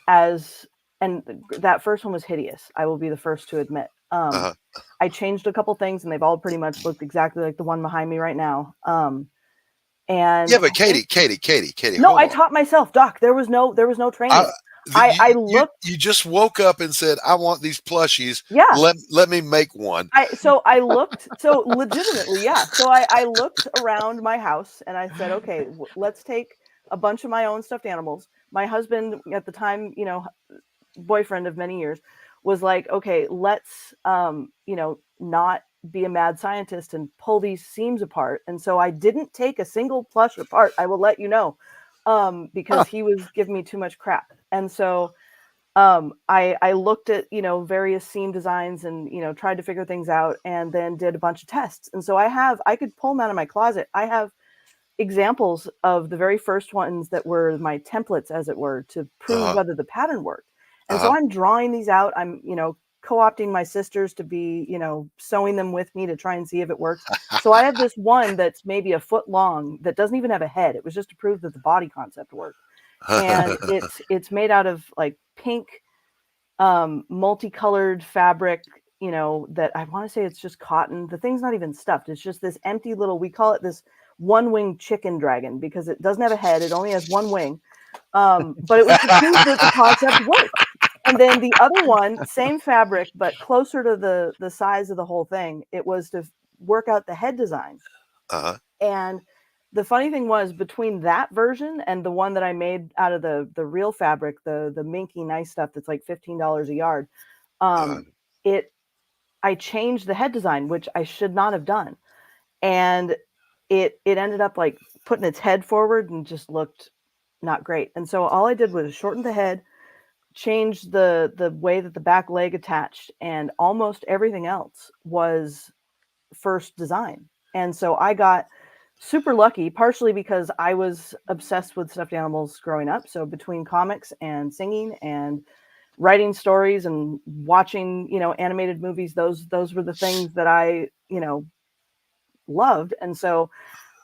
as and that first one was hideous. I will be the first to admit. I changed a couple things, and they've all pretty much looked exactly like the one behind me right now. And yeah, but Katie. No, hold I on. taught myself, Doc. There was no training. I looked. You just woke up and said, "I want these plushies. Yeah. Let me make one." I looked. So legitimately, yeah. So I looked around my house and I said, okay, let's take a bunch of my own stuffed animals. My husband at the time, boyfriend of many years, was like, okay, let's not be a mad scientist and pull these seams apart. And so I didn't take a single plush apart. I will let you know, because he was giving me too much crap. And so I looked at, various seam designs and, tried to figure things out, and then did a bunch of tests. And so I could pull them out of my closet. I have examples of the very first ones that were my templates, as it were, to prove whether the pattern worked. And so I'm drawing these out. I'm, co-opting my sisters to be, sewing them with me to try and see if it works. So I have this one that's maybe a foot long that doesn't even have a head. It was just to prove that the body concept worked. And it's made out of like pink, multicolored fabric, that I want to say it's just cotton. The thing's not even stuffed. It's just this empty little, we call it this one-winged chicken dragon, because it doesn't have a head. It only has one wing. But it was to prove that the concept worked. And then the other one, same fabric, but closer to the size of the whole thing. It was to work out the head design. And the funny thing was, between that version and the one that I made out of the real fabric, the minky nice stuff that's like $15 a yard, I changed the head design, which I should not have done. And it ended up like putting its head forward and just looked not great. And so all I did was shorten the head, change the way that the back leg attached, and almost everything else was first design. And so I got super lucky, partially because I was obsessed with stuffed animals growing up. So between comics and singing and writing stories and watching, animated movies, those were the things that I, loved. And so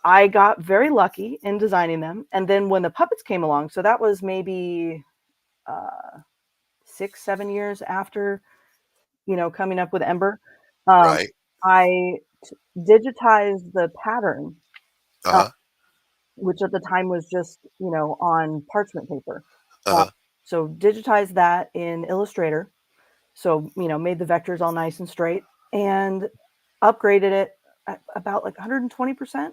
I got very lucky in designing them. And then when the puppets came along, so that was maybe 6-7 years after, coming up with Ember, I digitized the pattern, which at the time was just, on parchment paper. So digitized that in Illustrator. So, made the vectors all nice and straight, and upgraded it about like 120%.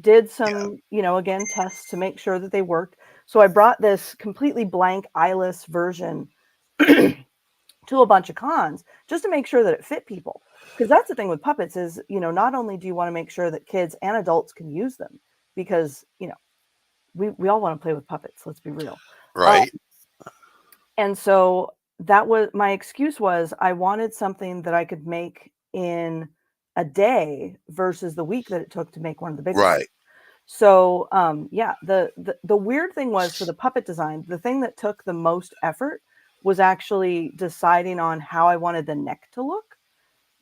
Did some, again, tests to make sure that they worked. So I brought this completely blank eyeless version to a bunch of cons just to make sure that it fit people. Because that's the thing with puppets is, not only do you want to make sure that kids and adults can use them, because, we all want to play with puppets. Let's be real. Right. And so that was my excuse, was I wanted something that I could make in a day versus the week that it took to make one of the big ones. So, the weird thing was, for the puppet design, the thing that took the most effort was actually deciding on how I wanted the neck to look,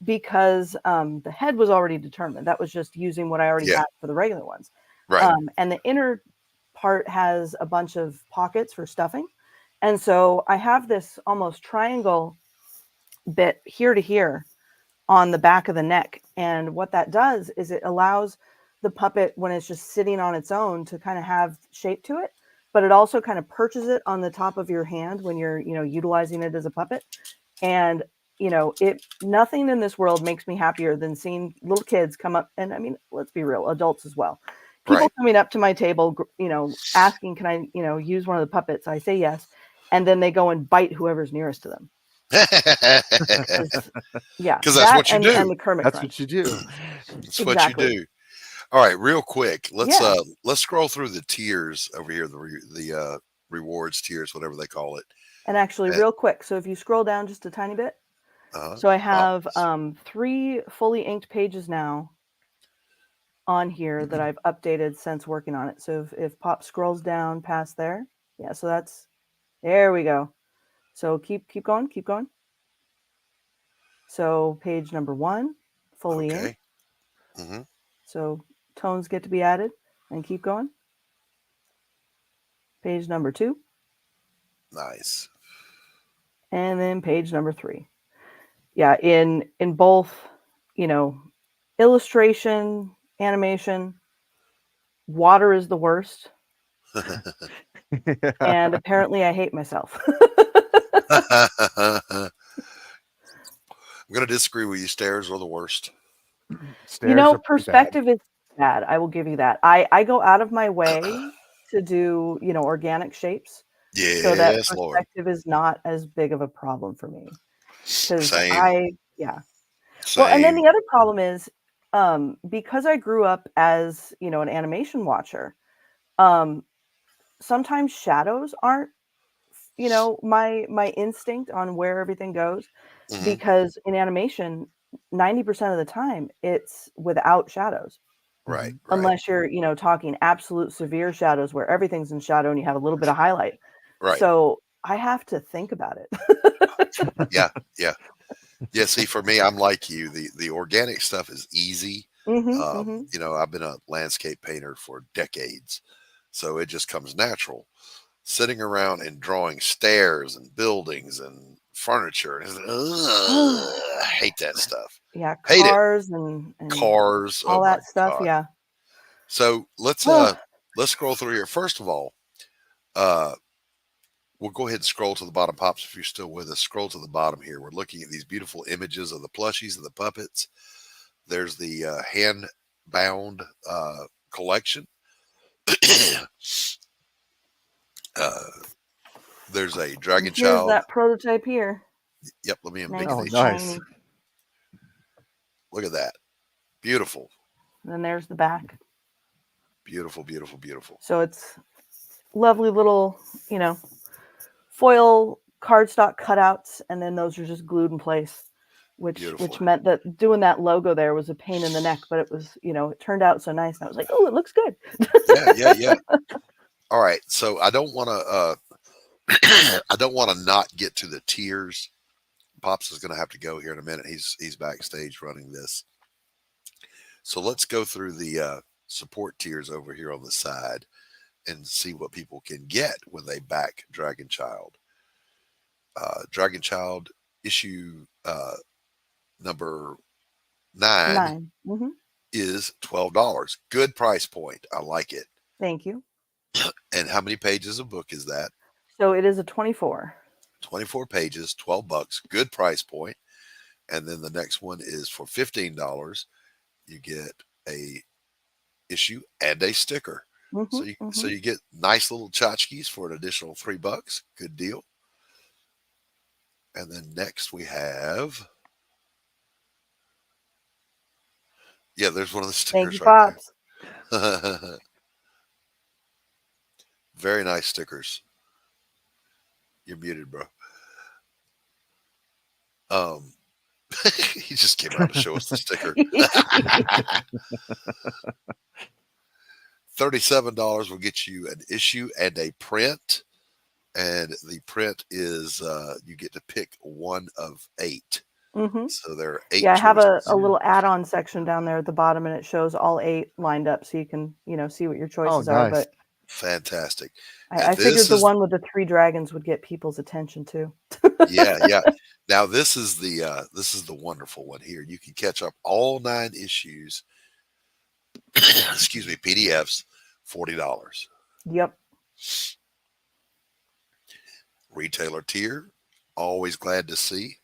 because the head was already determined. That was just using what I already had for the regular ones. And the inner part has a bunch of pockets for stuffing. And so I have this almost triangle bit here to here on the back of the neck. And what that does is it allows the puppet, when it's just sitting on its own, to kind of have shape to it, but it also kind of perches it on the top of your hand when you're, utilizing it as a puppet. And, nothing in this world makes me happier than seeing little kids come up. And I mean, let's be real, adults as well. People coming up to my table, asking, can I, use one of the puppets? I say yes. And then they go and bite whoever's nearest to them. Yeah, because that's what you do. And the Kermit That's crunch. what you do. That's what you do. All right, real quick, let's scroll through the tiers over here, the rewards tiers, whatever they call it. And actually, real quick, so if you scroll down just a tiny bit, so I have 3 fully inked pages now on here that I've updated since working on it. So if Pop scrolls down past there, so there we go. So keep going. So page number 1, fully inked. So tones get to be added, and keep going. Page number 2. Nice. And then page number 3. Yeah, in both, illustration, animation, water is the worst. And apparently I hate myself. I'm going to disagree with you. Stairs are the worst. Perspective is bad. I will give you that. I go out of my way to do, organic shapes. So that Yes, Lord. perspective is not as big of a problem for me. Because Same. Well, and then the other problem is, because I grew up as, an animation watcher, sometimes shadows aren't, my instinct on where everything goes, because in animation, 90% of the time it's without shadows. Right. Unless you're, talking absolute severe shadows where everything's in shadow and you have a little bit of highlight. Right. So I have to think about it. Yeah. See, for me, I'm like you. The organic stuff is easy. I've been a landscape painter for decades, so it just comes natural. Sitting around and drawing stairs and buildings and furniture, I hate that stuff. Yeah, Hate cars and cars, all oh that my stuff. God. Yeah. So let's scroll through here. First of all, we'll go ahead and scroll to the bottom. Pops, if you're still with us, scroll to the bottom here. We're looking at these beautiful images of the plushies and the puppets. There's the hand-bound collection. There's a DragonChild. Here's that prototype here. Yep, let me Nice. embiggen these. Nice. Look at that. Beautiful. And then there's the back. Beautiful, beautiful, beautiful. So it's lovely little, foil cardstock cutouts, and then those are just glued in place, which meant that doing that logo there was a pain in the neck, but it was, it turned out so nice. And I was like, oh, it looks good. Yeah. All right. So I don't want to not get to the tiers. Pops is going to have to go here in a minute. He's backstage running this. So let's go through the support tiers over here on the side and see what people can get when they back DragonChild. DragonChild issue number 9 is $12. Good price point. I like it. Thank you. And how many pages of book is that? So it is a 24. 24 pages, $12. Good price point. And then the next one is for $15. You get a issue and a sticker. So you get nice little tchotchkes for an additional $3. Good deal. And then next we have, there's one of the stickers. Thank you, there. Very nice stickers. You're muted, bro. He just came out to show us the sticker. $37 will get you an issue and a print. And the print is you get to pick one of 8. So there are 8. Yeah, I have a little add-on section down there at the bottom, and it shows all 8 lined up, so you can see what your choices are. But fantastic. I figured the one with the 3 dragons would get people's attention too. Yeah. Now this is the wonderful one here. You can catch up all 9 issues. Excuse me, PDFs, $40. Yep. Retailer tier, always glad to see.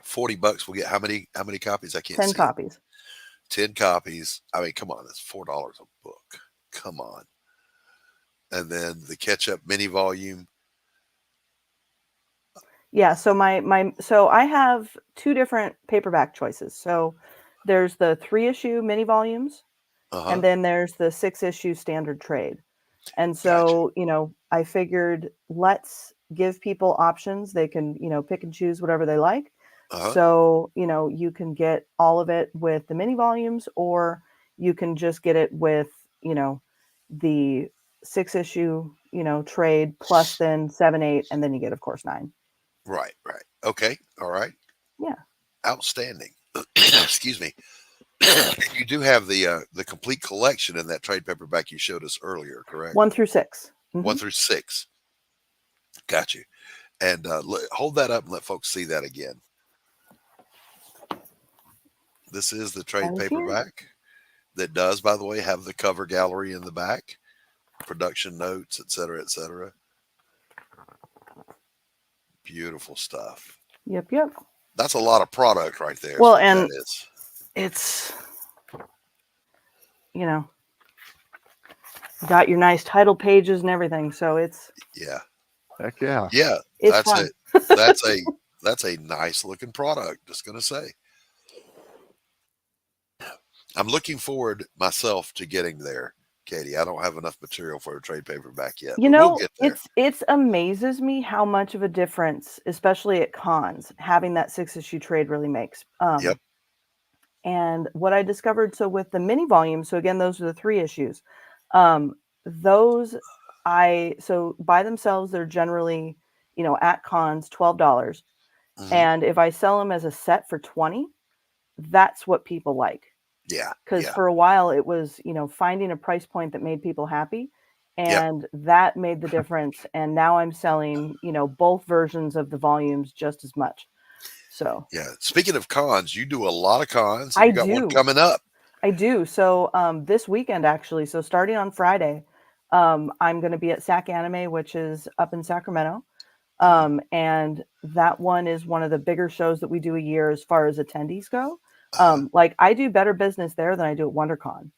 $40 will get how many copies? I can't 10 see. 10 copies. 10 copies. I mean, come on, that's $4 a book. Come on. And then the catch-up mini volume. Yeah, so so I have 2 different paperback choices. So there's the 3-issue mini volumes, and then there's the 6-issue standard trade. And so, I figured let's give people options. They can, pick and choose whatever they like. So, you can get all of it with the mini volumes, or you can just get it with, the 6-issue, trade plus then 7, 8, and then you get, of course, 9. Right. Okay. All right. Yeah. Outstanding. Excuse me. You do have the complete collection in that trade paperback you showed us earlier, correct? 1 through 6. 1 through 6. Got you. And hold that up and let folks see that again. This is the trade paperback that does, by the way, have the cover gallery in the back, production notes, etc., etc. Beautiful stuff. Yep. That's a lot of product right there. Well, and that is. It's, got your nice title pages and everything. So it's heck yeah. Yeah. It's fun. That's a nice looking product. Just gonna say. I'm looking forward myself to getting there, Katie. I don't have enough material for a trade paperback yet. We'll get there. It's amazes me how much of a difference, especially at cons, having that 6-issue trade really makes. Yep. And what I discovered, so with the mini volume, so again, those are the 3 issues. Those so by themselves, they're generally, at cons, $12. And if I sell them as a set for $20, that's what people like. Yeah. Because for a while it was, finding a price point that made people happy. And that made the difference. And now I'm selling, both versions of the volumes just as much. So yeah. Speaking of cons, you do a lot of cons. I You got one coming up. I do. So this weekend, actually, so starting on Friday, I'm going to be at SAC Anime, which is up in Sacramento. And that one is one of the bigger shows that we do a year as far as attendees go. Like I do better business there than I do at WonderCon,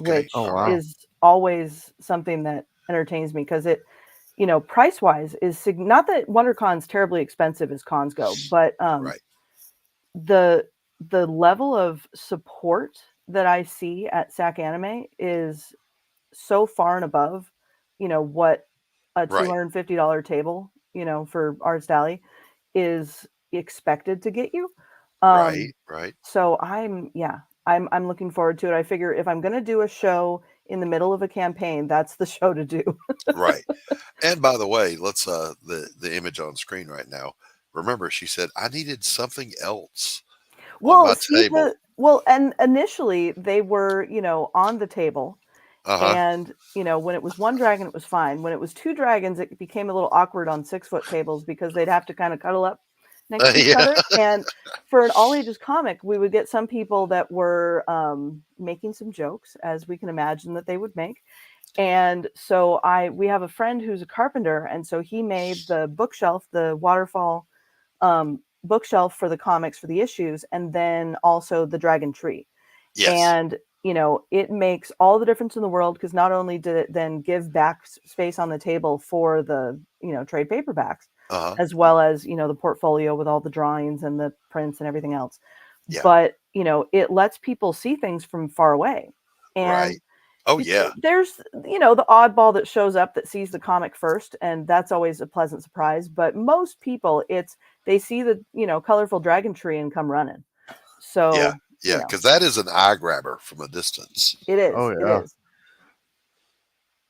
which is always something that entertains me because it, price wise is not that WonderCon's terribly expensive as cons go, but the level of support that I see at SAC Anime is so far and above, what a $250 table, for Arts Alley is expected to get you. Right. So I'm looking forward to it. I figure if I'm going to do a show in the middle of a campaign, that's the show to do. Right. And by the way, let's the image on screen right now. Remember, she said I needed something else on my table. And initially they were, on the table. And when it was 1 dragon, it was fine. When it was 2 dragons, it became a little awkward on 6-foot tables because they'd have to kind of cuddle up next to each other. And for an all ages comic, we would get some people that were making some jokes, as we can imagine that they would make. And so we have a friend who's a carpenter, and so he made the bookshelf, the waterfall bookshelf for the comics for the issues, and then also the dragon tree. And it makes all the difference in the world because not only did it then give back space on the table for the trade paperbacks, as well as the portfolio with all the drawings and the prints and everything else, but it lets people see things from far away. And there's the oddball that shows up that sees the comic first, and that's always a pleasant surprise. But most people, they see the colorful dragon tree and come running. So because that is an eye grabber from a distance. It is. Oh yeah. It is.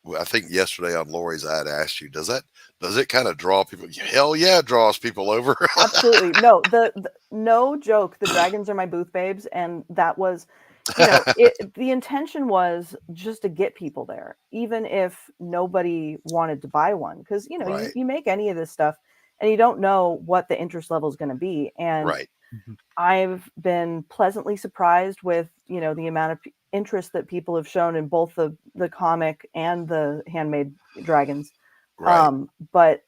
Well, I think yesterday on Laurie's, I had asked you, does it kind of draw people? Hell yeah, it draws people over. Absolutely. No, no joke. The dragons are my booth babes, and that was, the intention was just to get people there, even if nobody wanted to buy one, because you make any of this stuff, and you don't know what the interest level is going to be, and I've been pleasantly surprised with the amount of interest that people have shown in both the comic and the handmade dragons. But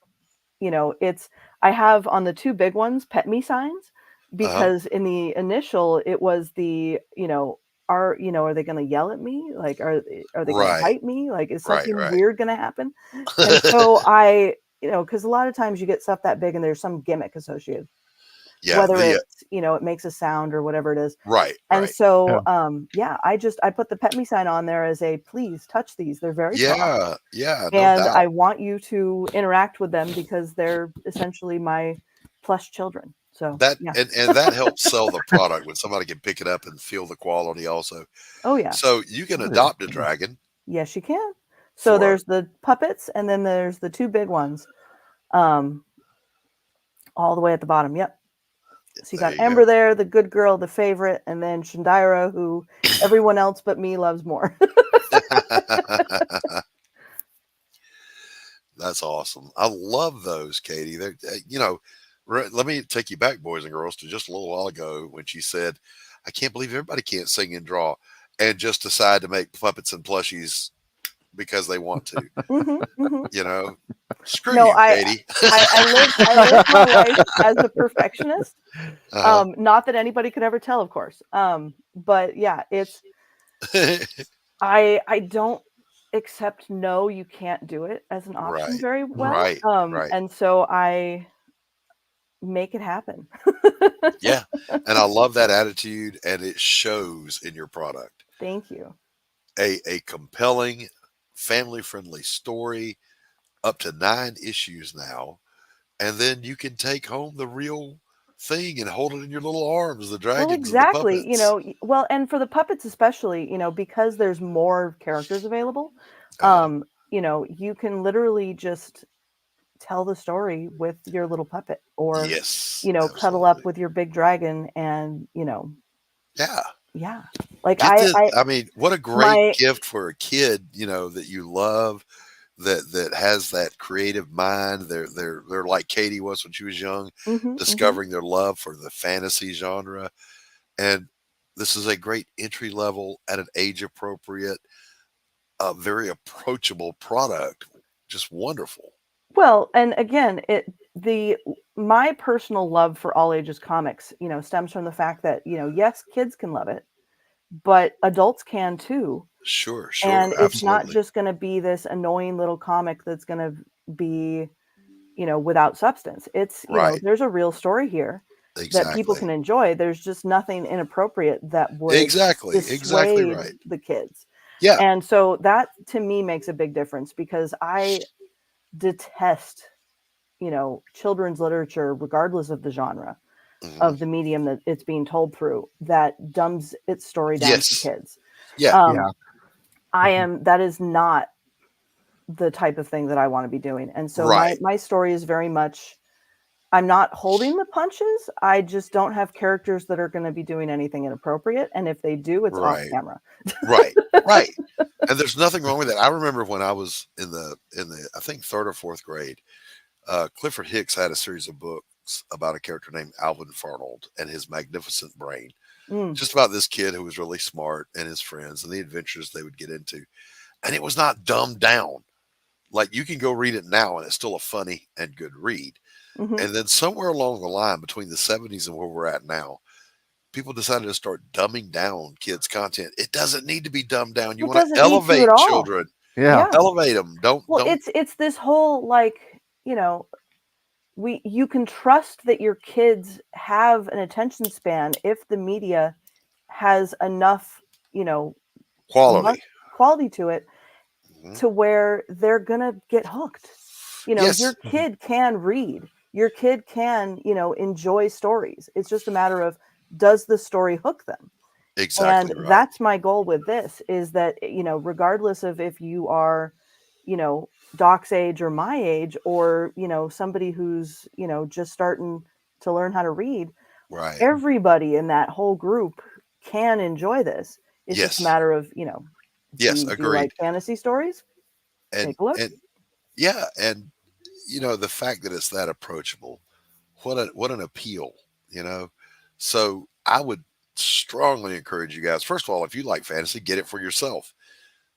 I have on the 2 big ones pet me signs, because in the initial it was the are they going to yell at me, like are they going to bite me, like is something weird going to happen? And so I because a lot of times you get stuff that big and there's some gimmick associated. Whether it's it makes a sound or whatever it is, and so I put the pet me sign on there as a please touch these, they're very soft. And I want you to interact with them because they're essentially my plush children. So that and that helps sell the product when somebody can pick it up and feel the quality also. So you can adopt a dragon. Yes, you can. So there's the puppets, and then there's the 2 big ones, all the way at the bottom. So you got Ember there, the good girl, the favorite, and then Shandira, who everyone else but me loves more. That's awesome. I love those, Katie. They're, let me take you back, boys and girls, to just a little while ago when she said, I can't believe everybody can't sing and draw and just decide to make puppets and plushies because they want to. Screw No, you, Katie. I live my life as a perfectionist. Not that anybody could ever tell, of course. But yeah, it's I don't accept no, you can't do it as an option very well. Right. And so I make it happen. Yeah. And I love that attitude, and it shows in your product. Thank you. A compelling, family-friendly story, up to 9 issues now, and then you can take home the real thing and hold it in your little arms, the dragons Well, exactly. and the puppets. And for the puppets especially, because there's more characters available, you can literally just tell the story with your little puppet, or yes, cuddle up with your big dragon, and yeah. Like I mean, what a great gift for a kid, that you love, that has that creative mind. They're like Katie was when she was young, discovering their love for the fantasy genre. And this is a great entry level, at an age appropriate, very approachable product. Just wonderful. Well, and again, my personal love for all ages comics, stems from the fact that, yes, kids can love it, but adults can too. Sure. And it's absolutely. not just going to be this annoying little comic that's going to be, without substance. It's, there's a real story here that people can enjoy. There's just nothing inappropriate that would exactly dissuade right. the kids. Yeah. And so that to me makes a big difference, because I detest, children's literature, regardless of the genre of the medium that it's being told through, that dumbs its story down to kids. That is not the type of thing that I want to be doing. And so my story is very much, I'm not holding the punches. I just don't have characters that are going to be doing anything inappropriate. And if they do, it's off camera. Right. And there's nothing wrong with that. I remember when I was in the I think 3rd or 4th grade, Clifford Hicks had a series of books about a character named Alvin Farnold and his magnificent brain. Just about this kid who was really smart, and his friends, and the adventures they would get into. And it was not dumbed down. Like, you can go read it now and it's still a funny and good read. And then somewhere along the line between the 70s and where we're at now, people decided to start dumbing down kids' content. It doesn't need to be dumbed down. You want to elevate children. Yeah. Elevate them. Don't. It's this whole, like, you can trust that your kids have an attention span if the media has enough, quality to it, to where they're gonna get hooked. Your kid can read. Your kid can, enjoy stories. It's just a matter of, does the story hook them? Exactly. And that's my goal with this, is that, regardless of if you are, Doc's age or my age, or, somebody who's, just starting to learn how to read, everybody in that whole group can enjoy this. It's just a matter of, do you like fantasy stories? Take a look. And the fact that it's that approachable, what an appeal, So I would strongly encourage you guys. First of all, if you like fantasy, get it for yourself.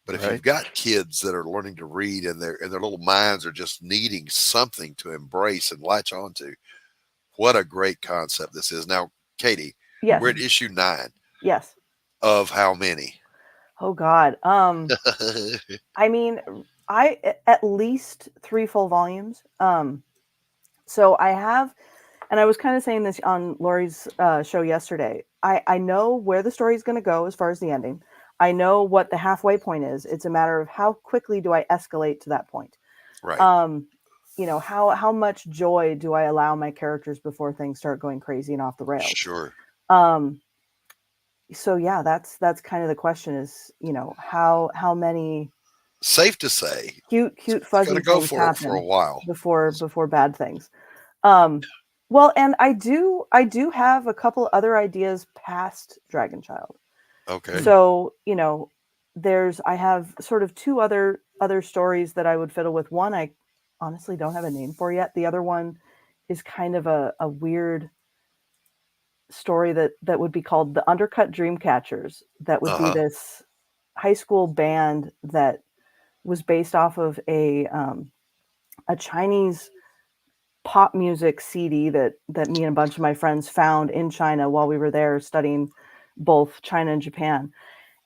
But if you've got kids that are learning to read, and their little minds are just needing something to embrace and latch onto, what a great concept this is. Now, Katie, we're at issue 9. Yes. Of how many? Oh God. I mean, at least 3 full volumes. So I have, and I was kind of saying this on Laurie's show yesterday. I know where the story is going to go as far as the ending. I know what the halfway point is. It's a matter of how quickly do I escalate to that point. Right. How much joy do I allow my characters before things start going crazy and off the rails? Sure. So yeah, that's kind of the question, is, how many, safe to say, cute fuzzy go things for happen it for a while before bad things. Well, and I do have a couple other ideas past DragonChild. Okay. So, I have sort of 2 other stories that I would fiddle with. One, I honestly don't have a name for yet. The other one is kind of a weird story that would be called The Undercut Dreamcatchers. That would be this high school band that was based off of a Chinese pop music CD that me and a bunch of my friends found in China while we were there studying both China and Japan.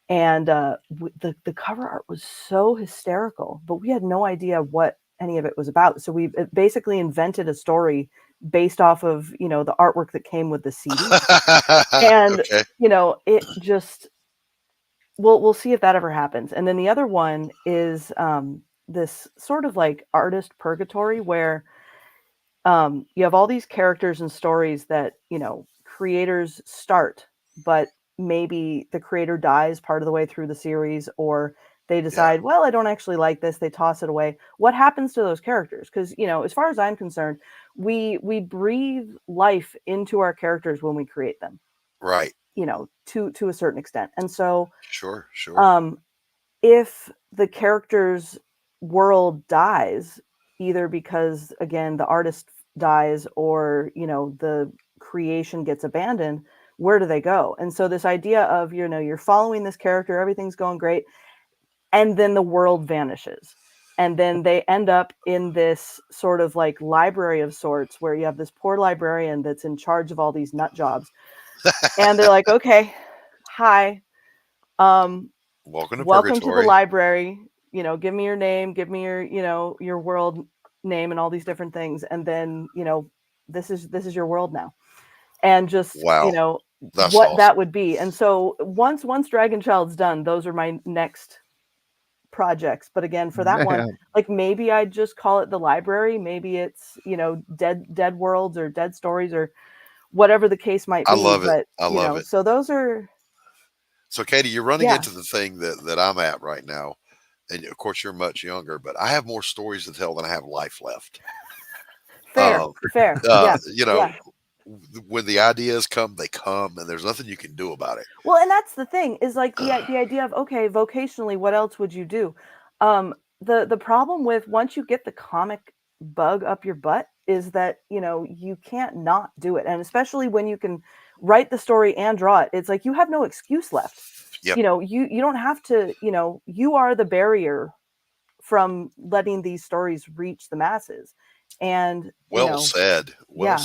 And the cover art was so hysterical, but we had no idea what any of it was about. So we basically invented a story based off of, the artwork that came with the CD. And, it just, we'll see if that ever happens. And then the other one is this sort of like artist purgatory where you have all these characters and stories that, creators start, but maybe the creator dies part of the way through the series, or they decide, well, I don't actually like this. They toss it away. What happens to those characters? Because, as far as I'm concerned, we breathe life into our characters when we create them. Right. To a certain extent. And so, sure. If the character's world dies, either because, again, the artist dies or, the creation gets abandoned, where do they go? And so this idea of, you're following this character, everything's going great, and then the world vanishes. And then they end up in this sort of like library of sorts where you have this poor librarian that's in charge of all these nut jobs. And they're like, okay, hi. Welcome to the library. Give me your name, give me your, your world name and all these different things. And then, this is your world now. And just, that's what awesome. that would be. And so once DragonChild's done, those are my next projects. But again, for that one, like maybe I'd just call it the library. Maybe it's, dead worlds or dead stories or whatever the case might be. I love it. But, I love it. So those are. So Katie, you're running into the thing that I'm at right now. And of course you're much younger, but I have more stories to tell than I have life left. Fair. When the ideas come, they come, and there's nothing you can do about it. Well, and that's the thing is like the idea of, okay, vocationally, what else would you do? The problem with once you get the comic bug up your butt is that, you can't not do it. And especially when you can write the story and draw it, it's like you have no excuse left. Yep. You don't have to, you are the barrier from letting these stories reach the masses. And well said. Yeah.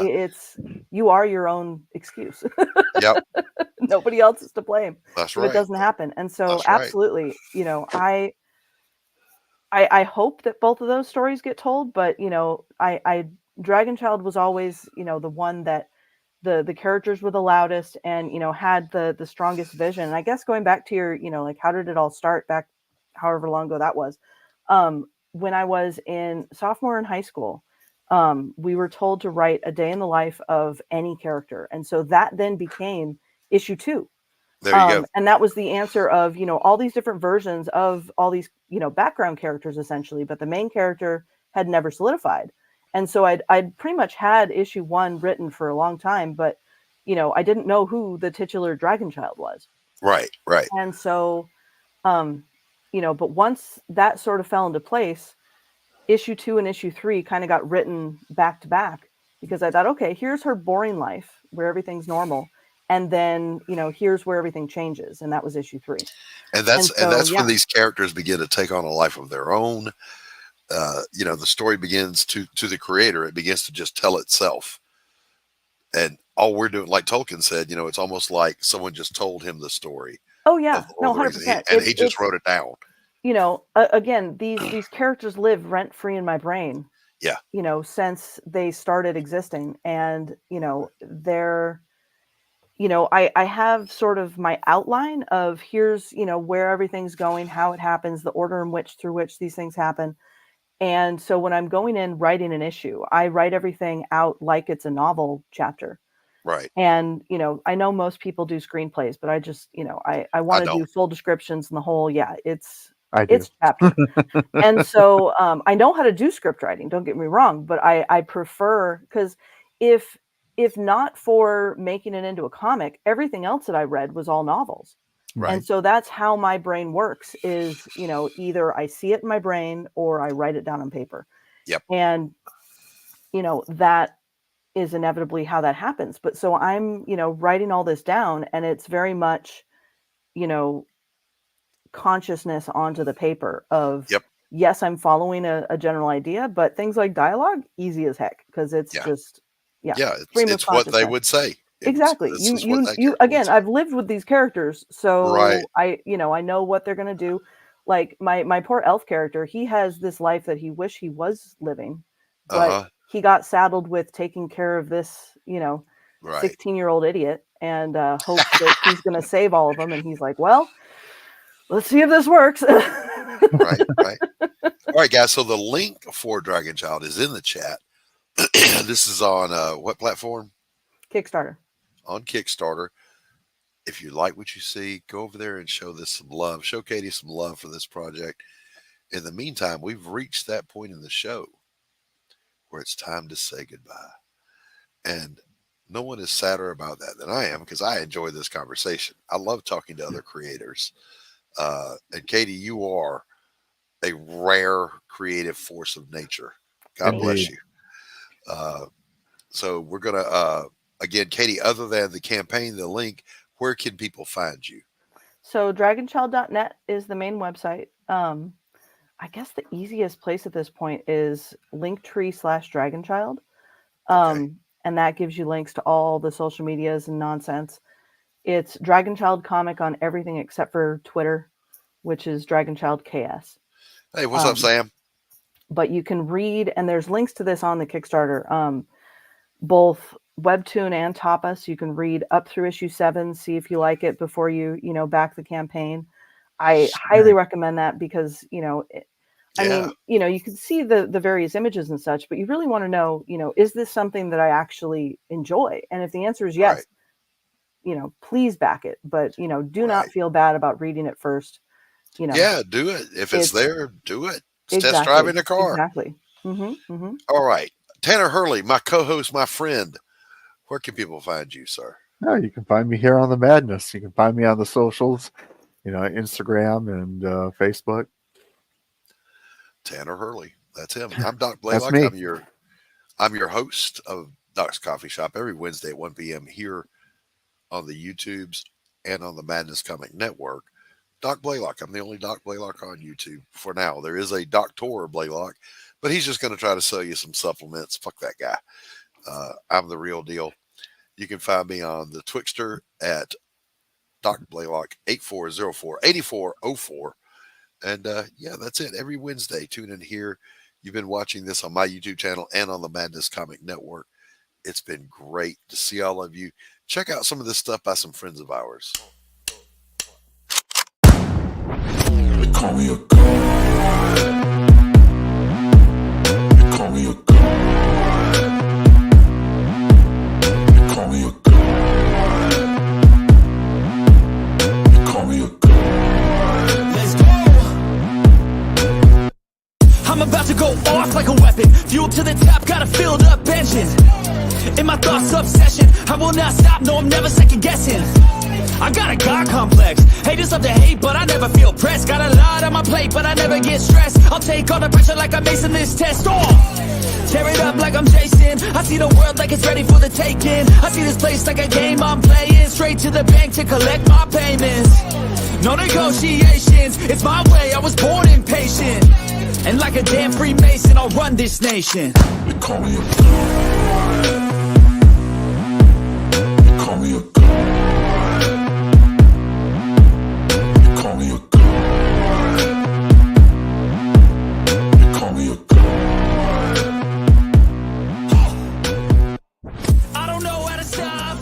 It's you are your own excuse. Yep. Nobody else is to blame. That's right. If it doesn't happen. And so absolutely, I hope that both of those stories get told, but DragonChild was always, the one that the characters were the loudest and, had the strongest vision. And I guess going back to your, like, how did it all start back, however long ago that was, when I was in sophomore in high school, we were told to write a day in the life of any character. And so that then became issue 2. There you go. And that was the answer of, all these different versions of all these, background characters essentially, but the main character had never solidified. And so I'd pretty much had issue 1 written for a long time, but, I didn't know who the titular DragonChild was. Right. And so, but once that sort of fell into place, issue 2 and issue 3 kind of got written back to back because I thought, okay, here's her boring life where everything's normal. And then, here's where everything changes. And that was issue 3. And that's when these characters begin to take on a life of their own. The story begins to the creator. It begins to just tell itself. And all we're doing, like Tolkien said, it's almost like someone just told him the story. Oh yeah. No, 100%. And he just wrote it down. Again, these characters live rent free in my brain. Yeah. Since they started existing, and they're, I have sort of my outline of here's where everything's going, how it happens, the order in through which these things happen. And so when I'm going in writing an issue, I write everything out like it's a novel chapter. Right. And, I know most people do screenplays, but I just, I want to do full descriptions and the whole, it's chapter. And so I know how to do script writing, don't get me wrong, but I prefer, because if not for making it into a comic, everything else that I read was all novels. Right. And so that's how my brain works is, either I see it in my brain or I write it down on paper. Yep. And, that is inevitably how that happens. But so I'm, writing all this down, and it's very much, consciousness onto the paper of, yes, I'm following a general idea, but things like dialogue, easy as heck, because it's just, it's what they would say. Exactly. You again, I've lived with these characters, so I know what they're going to do. Like my poor elf character, he has this life that he wish he was living, but he got saddled with taking care of this, 16-year-old idiot, and hopes that he's going to save all of them. And he's like, well, let's see if this works. Right. All right, guys. So the link for DragonChild is in the chat. This is on what platform? Kickstarter. On Kickstarter. If you like what you see, go over there and show this some love. Show Katie some love for this project. In the meantime, we've reached that point in the show where it's time to say goodbye. And no one is sadder about that than I am, because I enjoy this conversation. I love talking to other creators. And Katie, you are a rare creative force of nature. God bless you. So we're going to, again, Katie, other than the campaign, the link, where can people find you? So dragonchild.net is the main website. I guess the easiest place at this point is linktree/dragonchild. And that gives you links to all the social medias and nonsense. It's DragonChild comic on everything except for Twitter, which is DragonChild KS. Hey, what's up, Sam? But you can read, and there's links to this on the Kickstarter, both Webtoon and Tapas. You can read up through issue 7, see if you like it before you back the campaign. I highly recommend that, because, I mean, you can see the various images and such, but you really want to know, is this something that I actually enjoy? And if the answer is yes, please back it. But, do not feel bad about reading it first. Yeah, do it. If it's there, do it. It's test driving a car. Exactly. All right. Tanner Hurley, my co-host, my friend. Where can people find you, sir? Oh, you can find me here on The Madness. You can find me on the socials, Instagram and Facebook. Tanner Hurley. That's him. I'm Doc Blalock. I'm your host of Doc's Coffee Shop every Wednesday at 1 p.m. here on the YouTubes and on the Madness Comic Network. Doc Blalock. I'm the only Doc Blalock on YouTube for now. There is a Dr. Blalock, but he's just going to try to sell you some supplements. Fuck that guy. I'm the real deal. You can find me on the Twixter at Doc Blalock 8404-8404. And that's it. Every Wednesday, tune in here. You've been watching this on my YouTube channel and on the Madness Comic Network. It's been great to see all of you. Check out some of this stuff by some friends of ours. They call me a god. They call me a god. They call me a god. They call me a god. Let's go. I'm about to go off like a weapon. Fuel to the top, got a filled up engine. In my thoughts, obsession. I will not stop, no, I'm never second guessing. I got a God complex. Haters love to hate, but I never feel pressed. Got a lot on my plate, but I never get stressed. I'll take all the pressure like I'm acing this test. Tear it up like I'm Jason. I see the world like it's ready for the taking. I see this place like a game I'm playing. Straight to the bank to collect my payments. No negotiations, it's my way, I was born impatient. And like a damn Freemason, I'll run this nation. They call me a god. They call me a god. They call me a god. They call me a god. I don't know how to stop.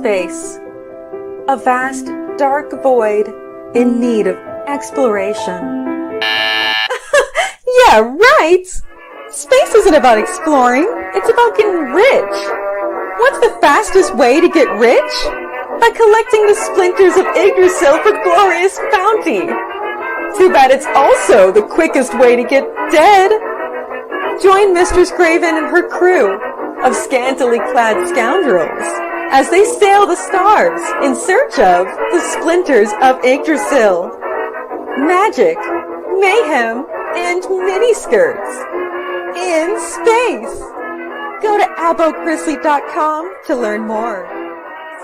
Space. A vast, dark void in need of exploration. Yeah, right! Space isn't about exploring, it's about getting rich. What's the fastest way to get rich? By collecting the splinters of Yggdrasil for glorious bounty. Too bad it's also the quickest way to get dead. Join Mistress Craven and her crew of scantily clad scoundrels as they sail the stars in search of the splinters of Yggdrasil. Magic, mayhem, and miniskirts in space. Go to abochrysly.com to learn more.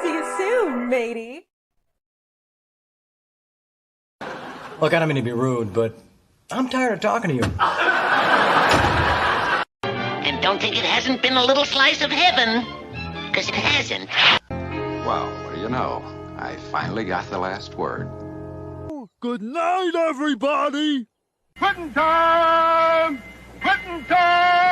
See you soon, matey. Look, I don't mean to be rude, but I'm tired of talking to you. And don't think it hasn't been a little slice of heaven, because it hasn't. Well, what do you know? I finally got the last word. Good night, everybody! Quitting time! Quitting time!